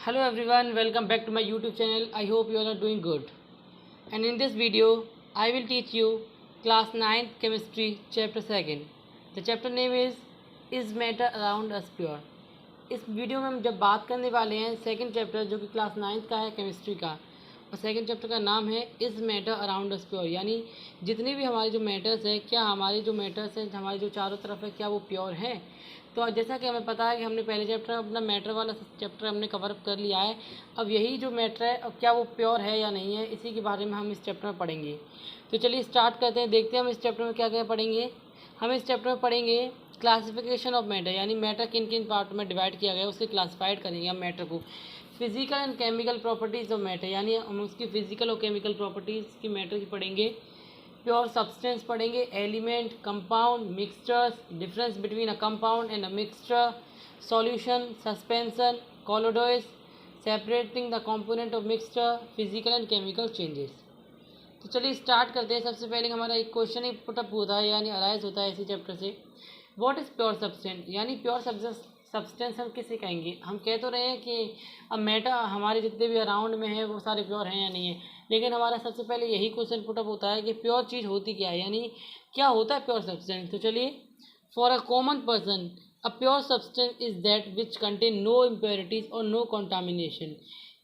Hello everyone, welcome back to my YouTube channel. I hope you all are doing good. And in this video, I will teach you class 9th chemistry chapter 2nd. The chapter name is matter around us pure. इस video में हम जब बात करने वाले हैं second chapter जो कि क्लास 9th का है केमिस्ट्री का, और सेकंड चैप्टर का नाम है is matter around us pure, यानी जितने भी हमारे जो मैटर्स हैं, क्या हमारे जो मैटर्स हैं हमारे जो चारों तरफ है क्या वो प्योर हैं। तो जैसा कि हमें पता है कि हमने पहले चैप्टर अपना मैटर वाला चैप्टर हमने कवर अप कर लिया है। अब यही जो मैटर है अब क्या वो प्योर है या नहीं है, इसी के बारे में हम इस चैप्टर में पढ़ेंगे। तो चलिए स्टार्ट करते हैं, देखते हैं हम इस चैप्टर में क्या क्या पढ़ेंगे। हम इस चैप्टर में पढ़ेंगे क्लासिफिकेशन ऑफ मैटर, यानी मैटर किन किन पार्ट में डिवाइड किया गया है उसके क्लासिफाइड करेंगे हम मैटर को। Physical and chemical properties of matter, यानी हम उसकी फिजिकल और केमिकल प्रॉपर्टीज़ की मैटर की पढ़ेंगे। प्योर सब्सटेंस पढ़ेंगे, element, compound, mixtures, difference between a compound and a mixture, solution, suspension, colloids, separating the component of mixture, physical and chemical changes. तो चलिए स्टार्ट करते हैं। सबसे पहले हमारा एक क्वेश्चन ही पुटअप होता है यानी अराइज होता है इसी चैप्टर से, व्हाट इज़ प्योर सब्सटेंस, यानी प्योर सब्सटेंस हम किसे कहेंगे। हम कह तो रहे हैं कि अब मैटर हमारे जितने भी अराउंड में है वो सारे प्योर हैं या नहीं है, लेकिन हमारा सबसे पहले यही क्वेश्चन पुटअप होता है कि प्योर चीज़ होती क्या है, यानी क्या होता है प्योर सब्सटेंस। तो चलिए, for a common person a pure substance is that which contain no impurities और नो कंटामिनेशन,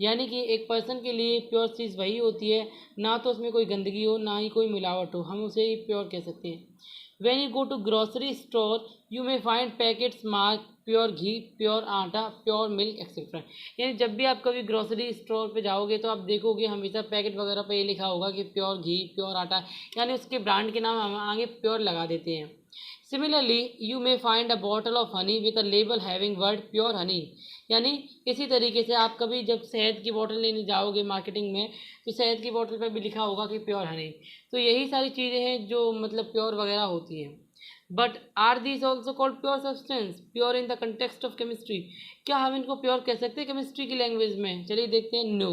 यानी कि एक पर्सन के लिए प्योर चीज़ वही होती है ना तो उसमें कोई गंदगी हो ना ही कोई मिलावट हो, हम उसे ही प्योर कह सकते हैं। When you go to grocery store, you may find packets marked pure ghee, pure atta, pure milk et cetera. यानी जब भी आप कभी ग्रोसरी स्टोर पे जाओगे तो आप देखोगे हमेशा पैकेट वगैरह पे ये लिखा होगा कि प्योर घी, प्योर आटा, यानी उसके ब्रांड के नाम हम आगे प्योर लगा देते हैं। Similarly you may find a bottle of honey with a label having word pure Honey, यानी इसी तरीके से आप कभी जब शहद की बोतल लेने जाओगे मार्केटिंग में तो शहद की बोतल पर भी लिखा होगा कि प्योर हनी। तो यही सारी चीज़ें हैं जो मतलब प्योर वगैरह होती हैं। But are these also called pure substance pure in the context of chemistry, क्या हम इनको प्योर कह सकते हैं केमिस्ट्री की लैंग्वेज में। चलिए देखते हैं, no,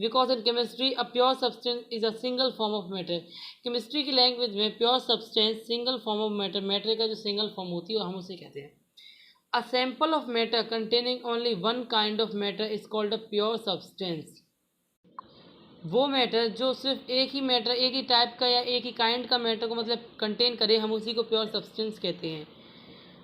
because in chemistry a pure substance is a single form of matter. Chemistry की लैंग्वेज में pure substance single form of matter, matter का जो सिंगल फॉर्म होती है हम उसे कहते हैं। A sample of matter containing only one kind of matter is called a pure substance. वो मैटर जो सिर्फ एक ही मैटर, एक ही टाइप का या एक ही काइंड का मैटर को मतलब कंटेन करे, हम उसी को प्योर सब्सटेंस कहते हैं।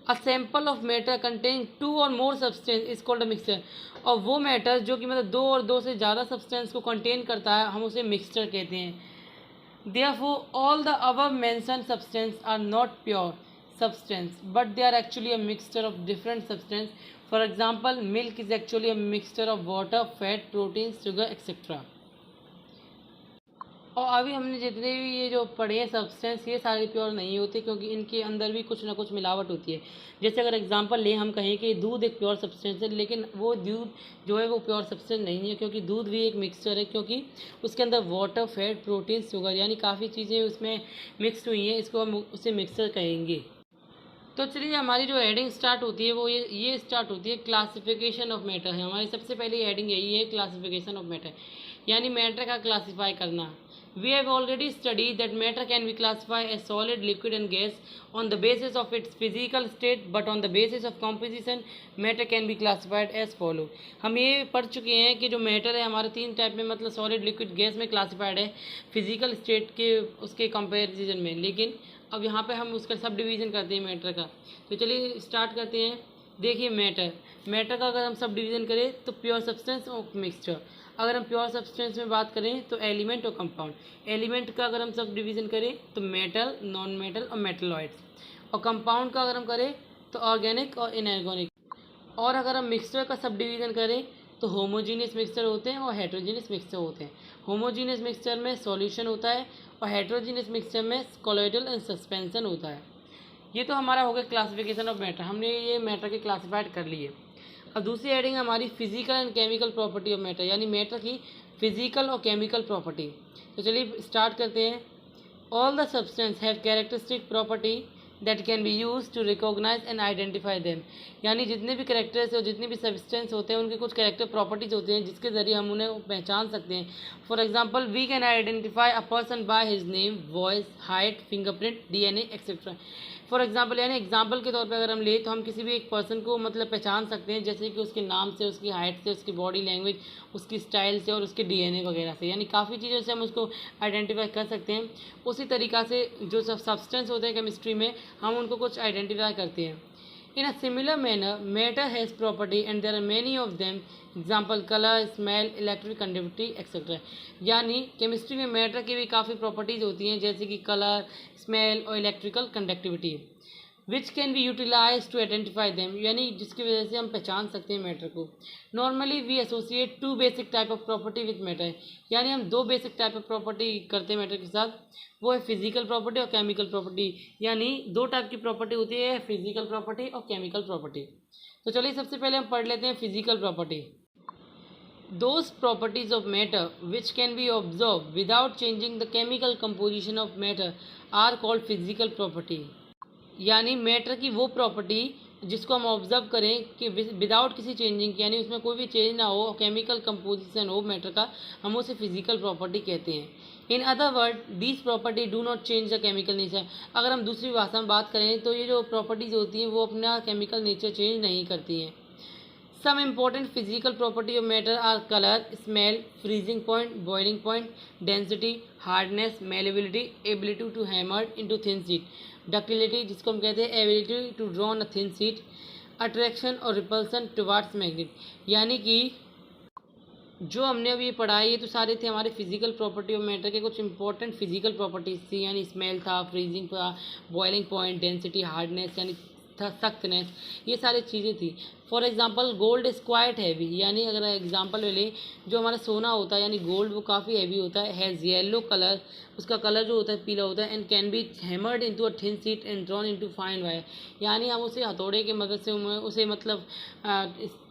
A sample of matter contain two or more substance is called a mixture, और वो मैटर जो कि मतलब दो और दो से ज़्यादा सब्सटेंस को कंटेन करता है हम उसे मिक्सचर कहते हैं। Therefore all the above mentioned substance are not pure substance but they are actually a mixture of different substance. For example, milk is actually a mixture of water, fat, protein, sugar, etc. और अभी हमने जितने भी ये जो पढ़े हैं substance ये सारे प्योर नहीं होते क्योंकि इनके अंदर भी कुछ ना कुछ मिलावट होती है। जैसे अगर एग्जांपल लें, हम कहें कि दूध एक प्योर सब्सटेंस है, लेकिन वो दूध जो है वो प्योर सब्सटेंस नहीं है क्योंकि दूध भी एक मिक्सचर है, क्योंकि उसके अंदर वाटर, फैट, प्रोटीन, शुगर यानी काफ़ी चीज़ें उसमें मिक्स हुई हैं, इसको हम उसे मिक्सचर कहेंगे। तो चलिए, हमारी जो हेडिंग स्टार्ट होती है वो ये स्टार्ट होती है क्लासिफिकेशन ऑफ मैटर है। हमारी सबसे पहली हेडिंग यही है, क्लासिफिकेशन ऑफ मैटर, यानी मैटर का क्लासीफाई करना। We have already studied that matter can be classify as solid, liquid and gas on the basis of its physical state, but on the basis of composition matter can be classified as follow. हम ये पढ़ चुके हैं कि जो matter है हमारे तीन टाइप में, मतलब सॉलिड, लिक्विड, गैस में क्लासिफाइड है फिजिकल स्टेट के उसके कंपेरिजन में, लेकिन अब यहाँ पे हम उसका सब डिवीज़न करते हैं मैटर का। तो चलिए स्टार्ट करते हैं। देखिए, मैटर का अगर हम सब डिवीज़न करें तो प्योर सब्सटेंस और मिक्सचर। अगर हम प्योर सब्सटेंस में बात करें तो एलिमेंट और कंपाउंड। एलिमेंट का अगर हम सब डिवीज़न करें तो मेटल, नॉन मेटल और मेटलॉइड्स। और कंपाउंड का अगर हम करें तो ऑर्गेनिक और इनऑर्गेनिक। और अगर हम मिक्सचर का सब डिवीज़न करें तो होमोजीनियस मिक्सचर होते हैं और हेट्रोजीनियस मिक्सचर होते हैं। होमोजीनियस मिक्सचर में सॉल्यूशन होता है और हेट्रोजीनियस मिक्सचर में कोलोइडल एंड सस्पेंशन होता है। ये तो हमारा हो गया क्लासिफिकेशन ऑफ मैटर, हमने ये मैटर के क्लासिफाइड कर लिए। अब दूसरी हेडिंग हमारी physical and chemical property of matter, यानी मैटर की फिजिकल और केमिकल प्रॉपर्टी। तो चलिए स्टार्ट करते हैं। All the substance have characteristic property that can be use to recognise and identify them, यानी जितने भी करेक्टर्स और जितने भी सब्सटेंस होते हैं उनके कुछ कैरेक्टर प्रॉपर्टीज होते हैं जिसके ज़रिए हम उन्हें पहचान सकते हैं। For example, we can identify a person by his name, voice, height, fingerprint, DNA etcetera. For example यानी एग्जांपल के तौर पे अगर हम ले तो हम किसी भी एक पर्सन को मतलब पहचान सकते हैं, जैसे कि उसके नाम से, उसकी हाइट से, उसकी बॉडी लैंग्वेज, उसकी स्टाइल से और उसके डीएनए वगैरह से, यानी काफ़ी चीज़ों से हम उसको आइडेंटिफाई कर सकते हैं। उसी तरीक़ा से जो सब सब्सटेंस होते हैं केमिस्ट्री में, हम उनको कुछ आइडेंटिफाई करते हैं। In a similar manner, matter has property and there are many of them. Example, color, smell, electric conductivity, etc. यानी केमिस्ट्री में मैटर की भी काफ़ी प्रॉपर्टीज़ होती हैं, जैसे कि कलर, स्मेल और electrical conductivity, which can be utilise to identify them, यानी जिसकी वजह से हम पहचान सकते हैं मैटर को। Normally we associate two basic type of property with matter, यानी हम दो बेसिक टाइप ऑफ प्रॉपर्टी करते हैं मैटर के साथ, वो है फिजिकल प्रॉपर्टी और केमिकल प्रॉपर्टी। यानी दो टाइप की प्रॉपर्टी होती है, फिजिकल प्रॉपर्टी और केमिकल प्रॉपर्टी। तो चलिए सबसे पहले हम पढ़ लेते हैं physical property. Those properties of matter which can be observed without changing the chemical composition of matter are called physical property। यानी मैटर की वो प्रॉपर्टी जिसको हम ऑब्जर्व करें कि विदाउट किसी चेंजिंग, यानी उसमें कोई भी चेंज ना हो, केमिकल कंपोजिशन हो मैटर का, हम उसे फिजिकल प्रॉपर्टी कहते हैं। इन other word this property do not change the chemical nature. अगर हम दूसरी भाषा में बात करें तो ये जो प्रॉपर्टीज़ होती हैं वो अपना केमिकल नेचर चेंज नहीं करती हैं। Some important physical property of matter are color, smell, freezing point, boiling point, density, hardness, malleability, ability to hammer into thin sheet, ductility जिसको हम कहते हैं ability to draw on a thin sheet, attraction और repulsion towards magnet। यानी कि जो हमने अभी पढ़ा है ये तो सारे थे हमारे फिजिकल प्रॉपर्टी ऑफ मैटर के कुछ इंपॉर्टेंट फिजिकल प्रॉपर्टीज थी, यानी स्मेल था, फ्रीजिंग था, बॉइलिंग पॉइंट, डेंसिटी, हार्डनेस यानी सख्तनेस, ये सारी चीज़ें थी। For example gold is quite heavy, यानी अगर एग्जांपल ले लें जो हमारा सोना होता है यानी गोल्ड वो काफ़ी हैवी होता है, हैज़ येलो कलर, उसका कलर जो होता है पीला होता है, and can be hammered into a thin sheet and drawn into fine wire, यानी हम उसे हथौड़े की मदद से उसे मतलब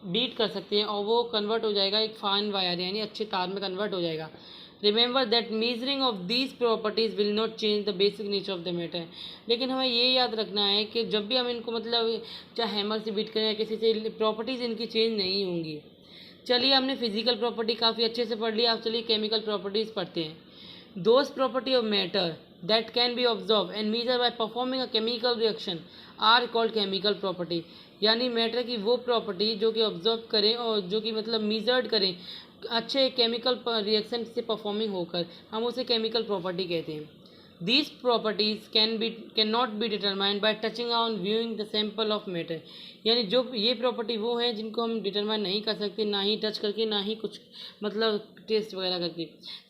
बीट कर सकते हैं और वो कन्वर्ट हो जाएगा एक फाइन वायर यानी अच्छे तार में कन्वर्ट हो जाएगा। Remember that measuring of these properties will not change the basic nature of the matter. लेकिन हमें ये याद रखना है कि जब भी हम इनको मतलब चाहे हैमर से बीट करें या किसी से, प्रॉपर्टीज़ इनकी चेंज नहीं होंगी। चलिए हमने फिजिकल प्रॉपर्टी काफ़ी अच्छे से पढ़ लिया, अब चलिए केमिकल प्रॉपर्टीज़ पढ़ते हैं। Those property of matter that can be observe and measure by performing a chemical reaction are called chemical property. यानी मैटर की वो प्रॉपर्टी जो कि ऑब्जर्व करें और जो कि मतलब मेजर्ड करें अच्छे केमिकल रिएक्शन से परफॉर्मिंग होकर, हम उसे केमिकल प्रॉपर्टी कहते हैं। These properties can not be determined by touching on viewing the sample of matter. यानी जो ये प्रॉपर्टी वो है जिनको हम डिटरमाइन नहीं कर सकते, ना ही टच करके, ना ही कुछ मतलब टेस्ट वगैरह करके।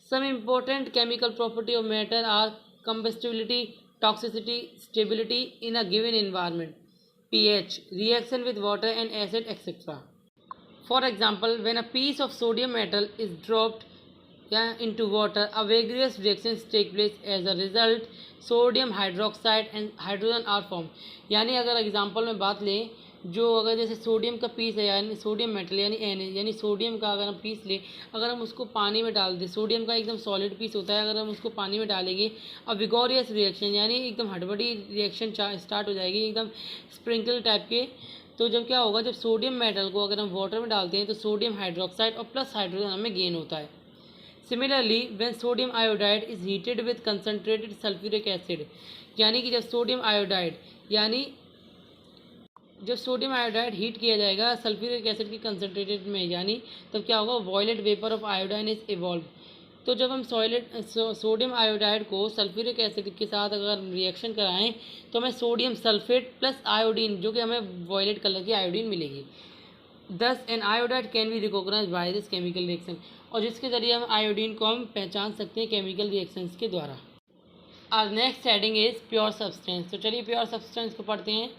Some important chemical property of matter are combustibility, toxicity, stability in a given environment, pH, reaction with water and acid, etc. For example, when a piece of sodium metal is dropped into water, a various reactions take place. As a result, sodium hydroxide and hydrogen are formed। यानी अगर example में बात लें, जो अगर जैसे sodium का piece है यानी सोडियम मेटल यानी यानी सोडियम का अगर हम पीस लें, अगर हम उसको पानी में डाल दें, सोडियम का एकदम सॉलिड पीस होता है, अगर हम उसको पानी में डालेंगे, अब विगोरियस रिएक्शन यानी एकदम हड़बड़ी रिएक्शन स्टार्ट हो जाएगी, एकदम स्प्रिंकल टाइप के। तो जब क्या होगा, जब सोडियम मेटल को अगर हम वाटर में डालते हैं तो सोडियम हाइड्रोक्साइड और प्लस हाइड्रोजन हमें गेन होता है। Similarly when sodium iodide is heated with concentrated sulphuric acid, यानी कि जब सोडियम आयोडाइड यानी जब सोडियम आयोडाइड हीट किया जाएगा सल्फ्यूरिक एसिड की कंसनट्रेटेड में, यानी तब क्या होगा, violet vapour of iodine is evolve. तो जब हम सोडियम आयोडाइड को सल्फ्यूरिक एसिड के साथ अगर रिएक्शन कराएं तो हमें सोडियम सल्फेट प्लस आयोडीन जो कि हमें वॉयलेट कलर की आयोडीन मिलेगी। Thus an iodide can be recognise by this chemical reaction, और जिसके ज़रिए हम आयोडीन को हम पहचान सकते हैं केमिकल रिएक्शंस के द्वारा। और next heading is pure substance. तो चलिए प्योर सब्सटेंस को पढ़ते हैं।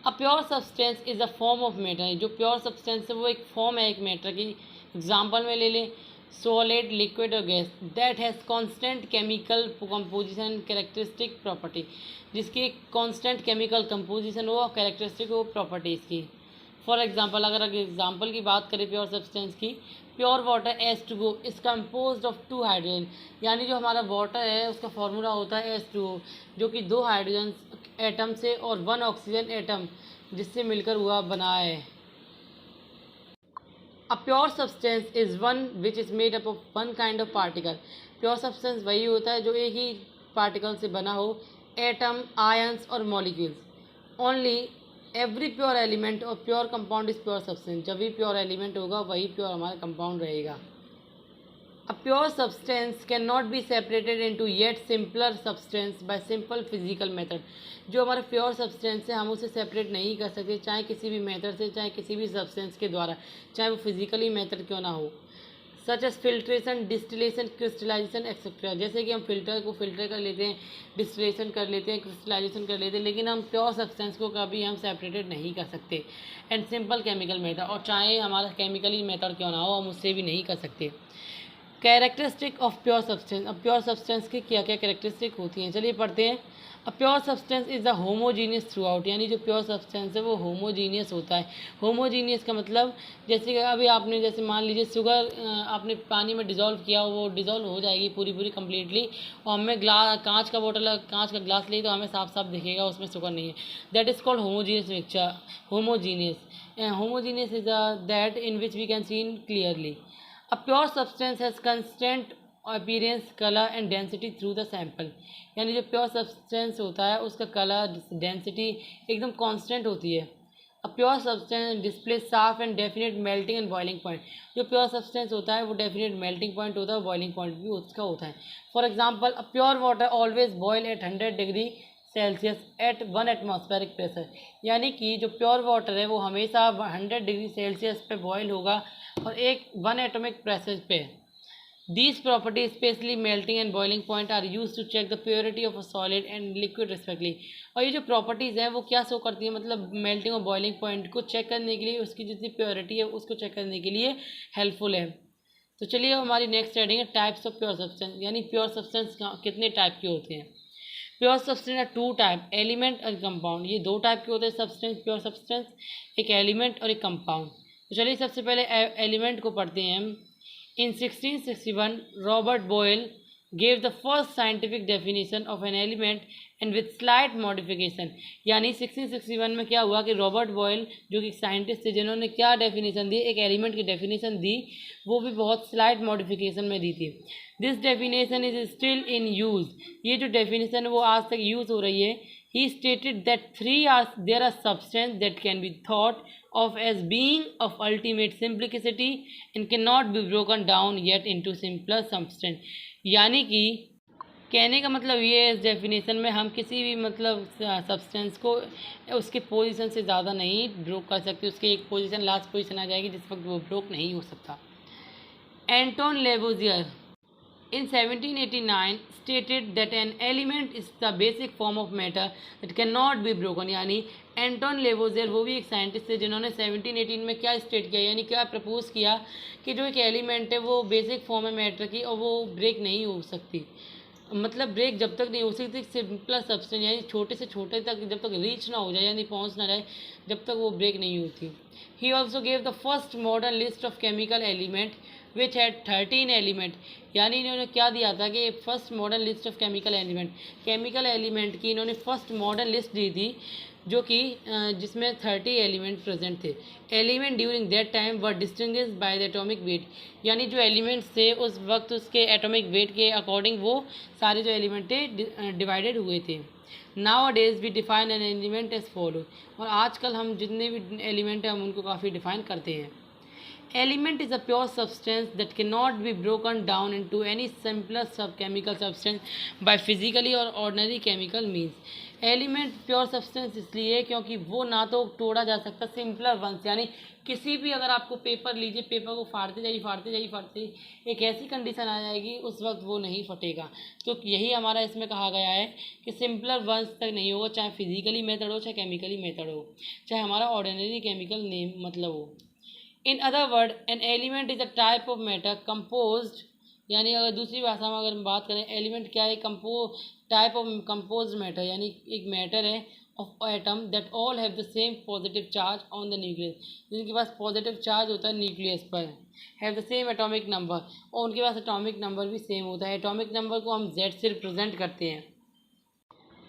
अ pure substance is a form of matter. जो प्योर सब्सटेंस है वो एक फॉर्म है एक मैटर की। एग्जाम्पल में ले लें, सॉलिड, लिक्विड और gas that has constant chemical composition characteristic property, जिसकी कांस्टेंट केमिकल कंपोजिशन हो, कैरेक्टरिस्टिक हो प्रॉपर्टीज़ की। फॉर एग्जांपल अगर एग्जांपल की बात करें प्योर सब्सटेंस की, pure water H2O is compose of 2 hydrogen, यानी जो हमारा वाटर है उसका फॉर्मूला होता है H2O, जो कि 2 हाइड्रोजन एटम से और 1 ऑक्सीजन एटम जिससे मिलकर हुआ बना है। अ pure substance is one which is made up of one kind of particle. Pure substance वही होता है जो एक ही पार्टिकल से बना हो, एटम, आयंस और molecules. Only every pure element और pure compound is pure substance. जब भी प्योर एलिमेंट होगा वही प्योर हमारा कंपाउंड रहेगा। A pure substance cannot be separated into yet simpler substance by simple physical method। जो हमारा प्योर सब्सटेंस है हम उसे सेपरेट नहीं कर सकते, चाहे किसी भी मेथड से, चाहे किसी भी सब्सटेंस के द्वारा, चाहे वो फिजिकली मेथड क्यों ना हो। Such as filtration, distillation, crystallisation etcetera. जैसे कि हम फिल्टर को फिल्टर कर लेते हैं, डिस्टिलेशन कर लेते हैं, क्रिस्टलाइजेशन कर लेते हैं, लेकिन हम प्योर सब्सटेंस को कभी हम सेपरेटेड नहीं कर सकते। एंड सिंपल केमिकल मेथड, और चाहे हमारा केमिकली मेथड क्यों ना हो हम उससे भी नहीं कर सकते। Characteristic of pure substance. अब प्योर सब्सटेंस की क्या क्या कैरेक्टरिस्टिक होती हैं, चलिए पढ़ते हैं। अ pure substance is the homogeneous through out. यानी जो प्योर सब्सटेंस है वो होमोजीनियस होता है। होमोजीनियस का मतलब जैसे कि अभी आपने जैसे मान लीजिए शुगर आपने पानी में डिज़ोल्व किया, वो डिज़ोल्व हो जाएगी पूरी कम्प्लीटली, और हमें कांच का बोतल, कांच का ग्लास ले तो हमें साफ साफ दिखेगा उसमें शुगर नहीं है। That is called homogeneous mixture. Homogeneous is that in which we can see clearly. A pure substance has constant appearance, color and density through the sample। यानी जो प्योर सब्सटेंस होता है उसका कलर, डेंसिटी एकदम constant होती है। अ pure substance display साफ and definite melting and boiling point. जो प्योर सब्सटेंस होता है वो डेफिनेट मेल्टिंग पॉइंट होता है और बॉइलिंग पॉइंट भी उसका होता है। For example, a pure water always boil at 100 degree Celsius at 1 atmospheric pressure. यानी कि जो प्योर वाटर है वो हमेशा 100 डिग्री सेल्सियस पे बॉयल होगा और 1 एटॉमिक प्रेशर पे। These property specially melting and boiling point are use to check the purity of a solid and liquid respectively. और ये जो प्रॉपर्टीज़ हैं वो क्या शो करती है, मतलब मेल्टिंग और बॉइलिंग पॉइंट को चेक करने के लिए, उसकी जितनी प्योरिटी है उसको चेक करने के लिए हेल्पफुल है। तो चलिए हमारी नेक्स्ट हेडिंग है टाइप्स ऑफ प्योर सब्सटेंस। यानी प्योर सब्सटेंस कितने टाइप के होते हैं। प्योर सब्सटेंस है 2 टाइप, एलिमेंट और कंपाउंड। ये 2 टाइप के होते हैं सब्सटेंस, प्योर सब्सटेंस, एक एलिमेंट और एक कंपाउंड। तो चलिए सबसे पहले एलिमेंट को पढ़ते हैं हम। In 1661 Robert Boyle gave the first scientific definition of an element and with slight modification. यानी 1661 में क्या हुआ कि रॉबर्ट बॉयल जो कि साइंटिस्ट थे जिन्होंने क्या डेफिनेशन दी, एक एलिमेंट की डेफिनेशन दी, वो भी बहुत स्लाइट मॉडिफिकेशन में दी थी। This definition is still in use. ये जो डेफिनेशन है वो आज तक यूज़ हो रही है। ही stated that there are substances that can be thought of as being of ultimate simplicity and cannot be broken down yet into simpler substance। यानी कि कहने का मतलब ये है इस डेफिनेशन में हम किसी भी मतलब सब्सटेंस को उसके पोजीशन से ज़्यादा नहीं ब्रोक कर सकते। उसकी एक पोजीशन लास्ट पोजीशन आ जाएगी जिस वक्त वो ब्रोक नहीं हो सकता। Anton Lavoisier in 1789 stated that an element is the basic form of matter that cannot be broken। यानी एंटोन लेवोजियर वो भी एक साइंटिस्ट थे जिन्होंने 1718 में क्या स्टेट किया, यानी क्या प्रपोज किया कि जो एक एलिमेंट है वो बेसिक फॉर्म है मैटर की और वो ब्रेक नहीं हो सकती। मतलब ब्रेक जब तक नहीं हो सकती सिंपल सब्सटेंस, यानी छोटे से छोटे तक जब तक रीच ना हो जाए यानी पहुंच ना जाए जब तक वो ब्रेक नहीं होती। He also gave the first modern list of chemical element which had 13 element. यानी इन्होंने क्या दिया था कि first modern list of chemical element की इन्होंने फर्स्ट मॉडर्न लिस्ट दी थी जो कि जिसमें 30 एलिमेंट प्रेजेंट थे। Element during that time were distinguished by the atomic weight. यानी जो एलिमेंट्स थे उस वक्त उसके एटॉमिक वेट के अकॉर्डिंग वो सारे जो एलिमेंट थे डिवाइडेड हुए थे। Nowadays we define an element as follow. और आजकल हम जितने भी एलिमेंट हैं हम उनको काफ़ी डिफाइन करते हैं। Element is a pure substance that cannot be broken down into any simpler chemical substance by physically or ordinary chemical means। Element pure substance इसलिए क्योंकि वो ना तो तोड़ा जा सकता सिंपलर वंस, यानी किसी भी अगर आपको पेपर लीजिए, पेपर को फाड़ते जाइए एक ऐसी कंडीशन आ जाएगी उस वक्त वो नहीं फटेगा। तो यही हमारा इसमें कहा गया है कि सिंपलर वंस तक नहीं होगा, चाहे फिजिकली मेथड हो चाहे केमिकली मेथड हो, चाहे हमारा ऑर्डिनरी केमिकल नेम मतलब हो। इन other word an element is a type of matter composed. यानी अगर दूसरी भाषा में अगर हम बात करें एलिमेंट क्या है, टाइप ऑफ कंपोज्ड मैटर, यानी एक मैटर है of atom that all have the same positive charge on the nucleus. जिनके पास पॉजिटिव चार्ज होता है न्यूक्लियस पर, have the same atomic number, और उनके पास एटॉमिक नंबर भी सेम होता है। एटॉमिक नंबर को हम Z से रिप्रेजेंट करते हैं।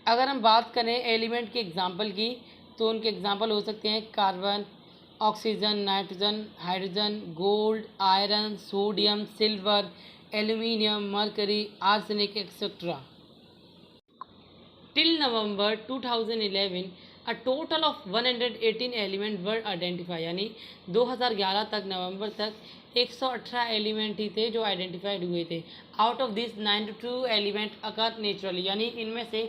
अगर हम बात करें एलिमेंट के एग्जाम्पल की तो उनके एग्जाम्पल हो सकते हैं carbon, oxygen, nitrogen, hydrogen, gold, iron, sodium, silver, aluminium, mercury, arsenic etcetera. Till November 2011, a total of 118 element were identify, यानी 2011 तक नवंबर तक 118 एलिमेंट ही थे जो आइडेंटिफाइड हुए थे. Out of this 92 element occur naturally, यानी इनमें से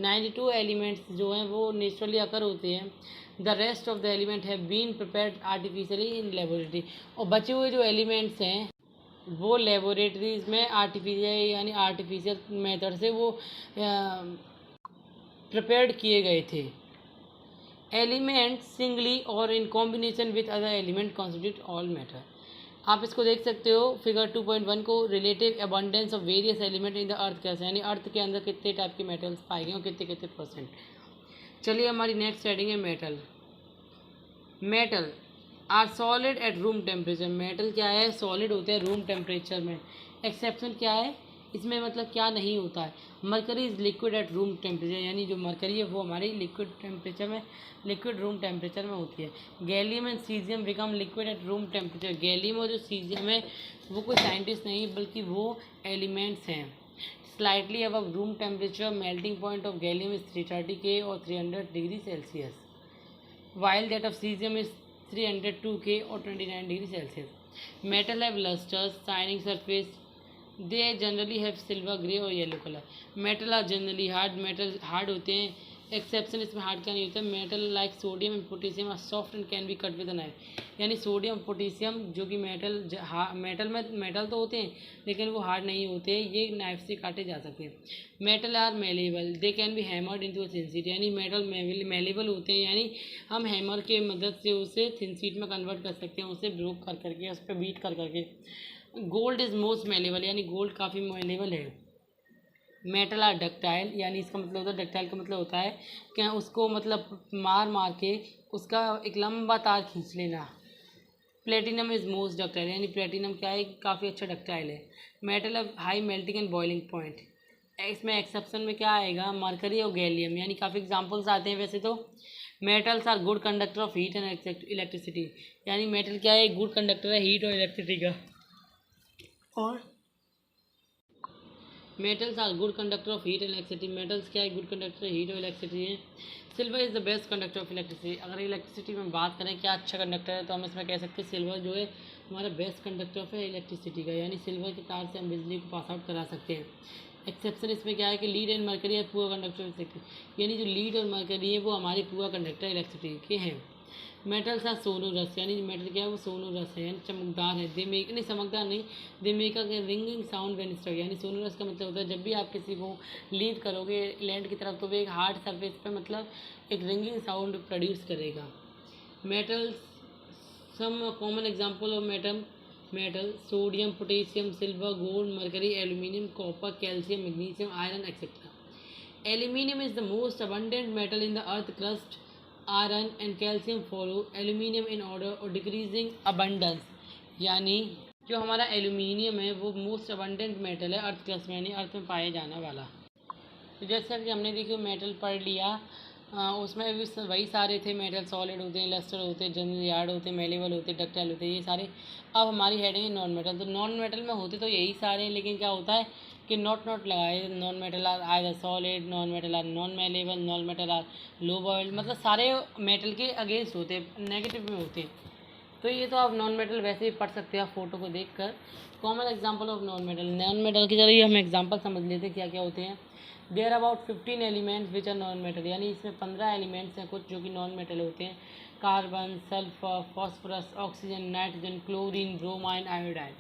92 एलिमेंट्स जो हैं वो नेचुरली अकर होते हैं. The rest of the element have been prepared artificially in laboratory, और बचे हुए जो एलिमेंट्स हैं वो लेबोरेटरीज में आर्टिफिशियल मेथड से वो प्रिपेयर्ड किए गए थे. एलिमेंट सिंगली और in combination with other element constitute all matter. आप इसको देख सकते हो फिगर 2.1 को. Relative abundance of various element in the अर्थ कैसे, यानी अर्थ के अंदर कितने टाइप के मेटल्स पाए गए और कितने कितने परसेंट. चलिए हमारी नेक्स्ट हेडिंग है metal. Metal are solid at room temperature. Metal क्या है, सॉलिड होते हैं रूम टेम्परेचर में. एक्सेप्शन क्या है इसमें, मतलब क्या नहीं होता है. Mercury is liquid at room temperature, यानी जो मरकरी है वो हमारी लिक्विड रूम टेम्परेचर में होती है. Gallium and caesium become liquid at room temperature. Gallium और जो सीजियम है वो कोई साइंटिस्ट नहीं बल्कि वो एलिमेंट्स हैं. Slightly above room temperature melting point of gallium is 330 K or 300 degree Celsius, while that of caesium is 302 K or 29 degree Celsius. Metal have lustres shining surface. They generally have silver grey or yellow colour. Metal are generally hard. Metal hard होते हैं. Exception इसमें hard क्या नहीं होता है. Metal like sodium and potassium are soft and can be cut with a knife. यानी sodium potassium जो कि मेटल में मेटल तो होते हैं लेकिन वो हार्ड नहीं होते, ये नाइफ से काटे जा सकते हैं. Metal are malleable. They can be hammered into a thin sheet. यानी मेटल मेलेबल होते हैं, यानी हम हैमर के मदद से उसे थिन शीट में कन्वर्ट कर सकते हैं, उसे ब्रोक कर करके उस पर बीट कर करके. गोल्ड इज़ मोस्ट मेलेबल, यानी गोल्ड काफ़ी मेलेबल है. मेटल आर डक्टाइल, यानी इसका मतलब होता है, डक्टाइल का मतलब होता है कि उसको मतलब मार के उसका एक लंबा तार खींच लेना. प्लेटिनम इज़ मोस्ट डक्टाइल, यानी प्लेटिनम क्या है, काफ़ी अच्छा डक्टाइल है. Metal of high melting and boiling point. इसमें एक्सेप्शन में क्या आएगा, मरकरी और गैलियम, यानी काफ़ी एग्जांपल्स आते हैं वैसे तो. Metals are good conductor of heat and electricity, यानी मेटल क्या है, गुड कंडक्टर है हीट और इलेक्ट्रिसिटी का. और metals are good conductor of heat and electricity. Metals क्या है, गुड कंडक्टर हीट और इलेक्ट्रिसिटी है. Silver is the best conductor of electricity. अगर इलेक्ट्रिसिटी में बात करें क्या अच्छा कंडक्टर है तो हम इसमें कह सकते हैं सिल्वर जो है हमारा बेस्ट कंडक्टर है इलेक्ट्रिसिटी का, यानी सिल्वर के तार से हम बिजली को पास आउट करा सकते हैं. एक्सेप्शन इसमें क्या है कि लीड एंड मरकरी है पुअर कंडक्टर इलेक्ट्रिसिटी, यानी जो लीड और मरकरी है वो हमारे पुअर कंडक्टर इलेक्ट्रिसिटी के हैं. मेटल्स आर सोनोरस, यानी मेटल क्या है वो सोनोरस है, यानी चमकदार है. दे मेक नहीं चमकदार नहीं, they make a ringing sound when struck. यानी सोनोरस का मतलब होता है जब भी आप किसी को लीव करोगे लैंड की तरफ तो वो एक हार्ड सरफेस पे मतलब एक रिंगिंग साउंड प्रोड्यूस करेगा. Metals some common example of metal sodium potassium silver gold mercury aluminium copper calcium magnesium iron etcetera. Aluminium is the most abundant metal in the earth crust. Iron and calcium follow aluminium in order of decreasing abundance, यानी जो हमारा aluminium है वो most abundant metal है earth crust में, यानी अर्थ में पाए जाने वाला. तो जैसा कि हमने देखिए मेटल पढ़ लिया, उसमें भी वही सारे थे. मेटल सॉलिड होते हैं, लस्टर होते हैं, जनरली हार्ड होते हैं, मेलेबल होते हैं, डक्टाइल होते हैं, ये सारे. अब हमारी हेडिंग है नॉन मेटल. तो नॉन मेटल में होते तो यही सारे हैं लेकिन क्या होता है कि नॉट लगाए. Non metal are either solid, non metal are non malleable, non metal are low boiled, मतलब सारे मेटल के अगेंस्ट होते हैं, नेगेटिव में होते हैं. तो ये तो आप नॉन मेटल वैसे ही पढ़ सकते हैं फोटो को देख कर. Common example of non metal. Non metal की जरिए हम एग्जाम्पल समझ लेते हैं क्या क्या होते हैं. There about 15 elements which are non metal, यानी इसमें 15 एलिमेंट्स हैं कुछ जो कि नॉन मेटल होते हैं. Carbon, sulphur, phosphorus, oxygen, nitrogen, chlorine, bromine, iodine.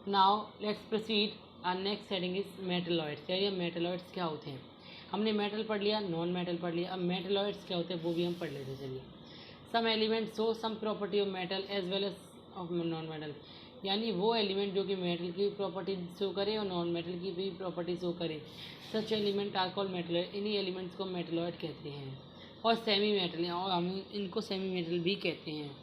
Now let's proceed. Our next heading is metalloids. यानी मेटलॉइड्स क्या होते हैं. हमने मेटल पढ़ लिया, नॉन मेटल पढ़ लिया, अब मेटलॉइड्स क्या होते हैं वो भी हम पढ़ लेते हैं. चलिए. Some element show some property of metal as well as of non metal, यानी वो एलिमेंट जो कि मेटल की प्रॉपर्टी शो करे और नॉन मेटल की भी प्रॉपर्टी शो करे. Such element are called metalloid. इन्हीं एलिमेंट्स को मेटलॉइड कहते हैं. और सेमी मेटल, और हम इनको सेमी मेटल भी कहते हैं.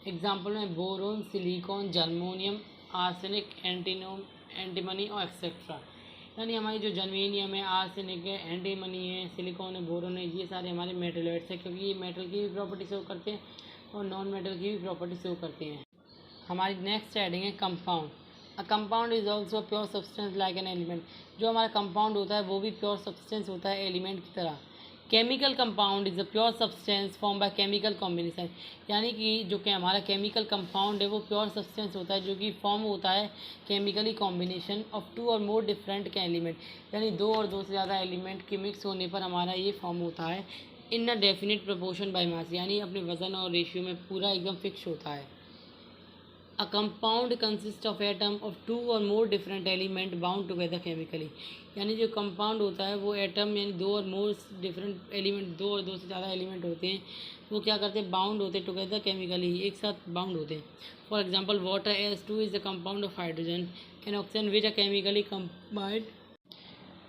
एग्जाम्पल में बोरोन, सिलिकॉन, जर्मोनियम, आर्सेनिक, एंटीमनी और एक्सेट्रा. यानी हमारी जो जर्मेनियम है, आर्सेनिक है, एंटीमनी है, सिलिकॉन है, बोरोन है, ये सारे हमारे मेटलॉइड्स हैं क्योंकि ये मेटल की भी प्रॉपर्टी शो करते हैं और नॉन मेटल की भी प्रॉपर्टी शो करते हैं. हमारी नेक्स्ट हेडिंग है compound. A compound is also pure substance like an element. जो हमारा कंपाउंड होता है वो भी प्योर सब्सटेंस होता है एलिमेंट की तरह। Chemical compound is a pure substance form by chemical combination. यानी कि जो कि हमारा केमिकल कंपाउंड है वो प्योर सब्सटेंस होता है जो कि फॉर्म होता है chemically combination of two or more different के एलिमेंट। यानी दो और दो से ज़्यादा एलिमेंट के मिक्स होने पर हमारा ये फॉर्म होता है in a definite proportion by mass. यानी अपने वजन और रेशियो में पूरा एकदम फिक्स होता है। A compound consists of atom of two or more different element bound together chemically। यानी जो कंपाउंड होता है वो एटम यानी दो और मोर डिफरेंट एलिमेंट, दो और दो से ज़्यादा एलिमेंट होते हैं, वो क्या करते हैं, बाउंड होते हैं टुगेदर केमिकली, एक साथ बाउंड होते हैं। For example water H2 is the compound of hydrogen and oxygen which are chemically combined.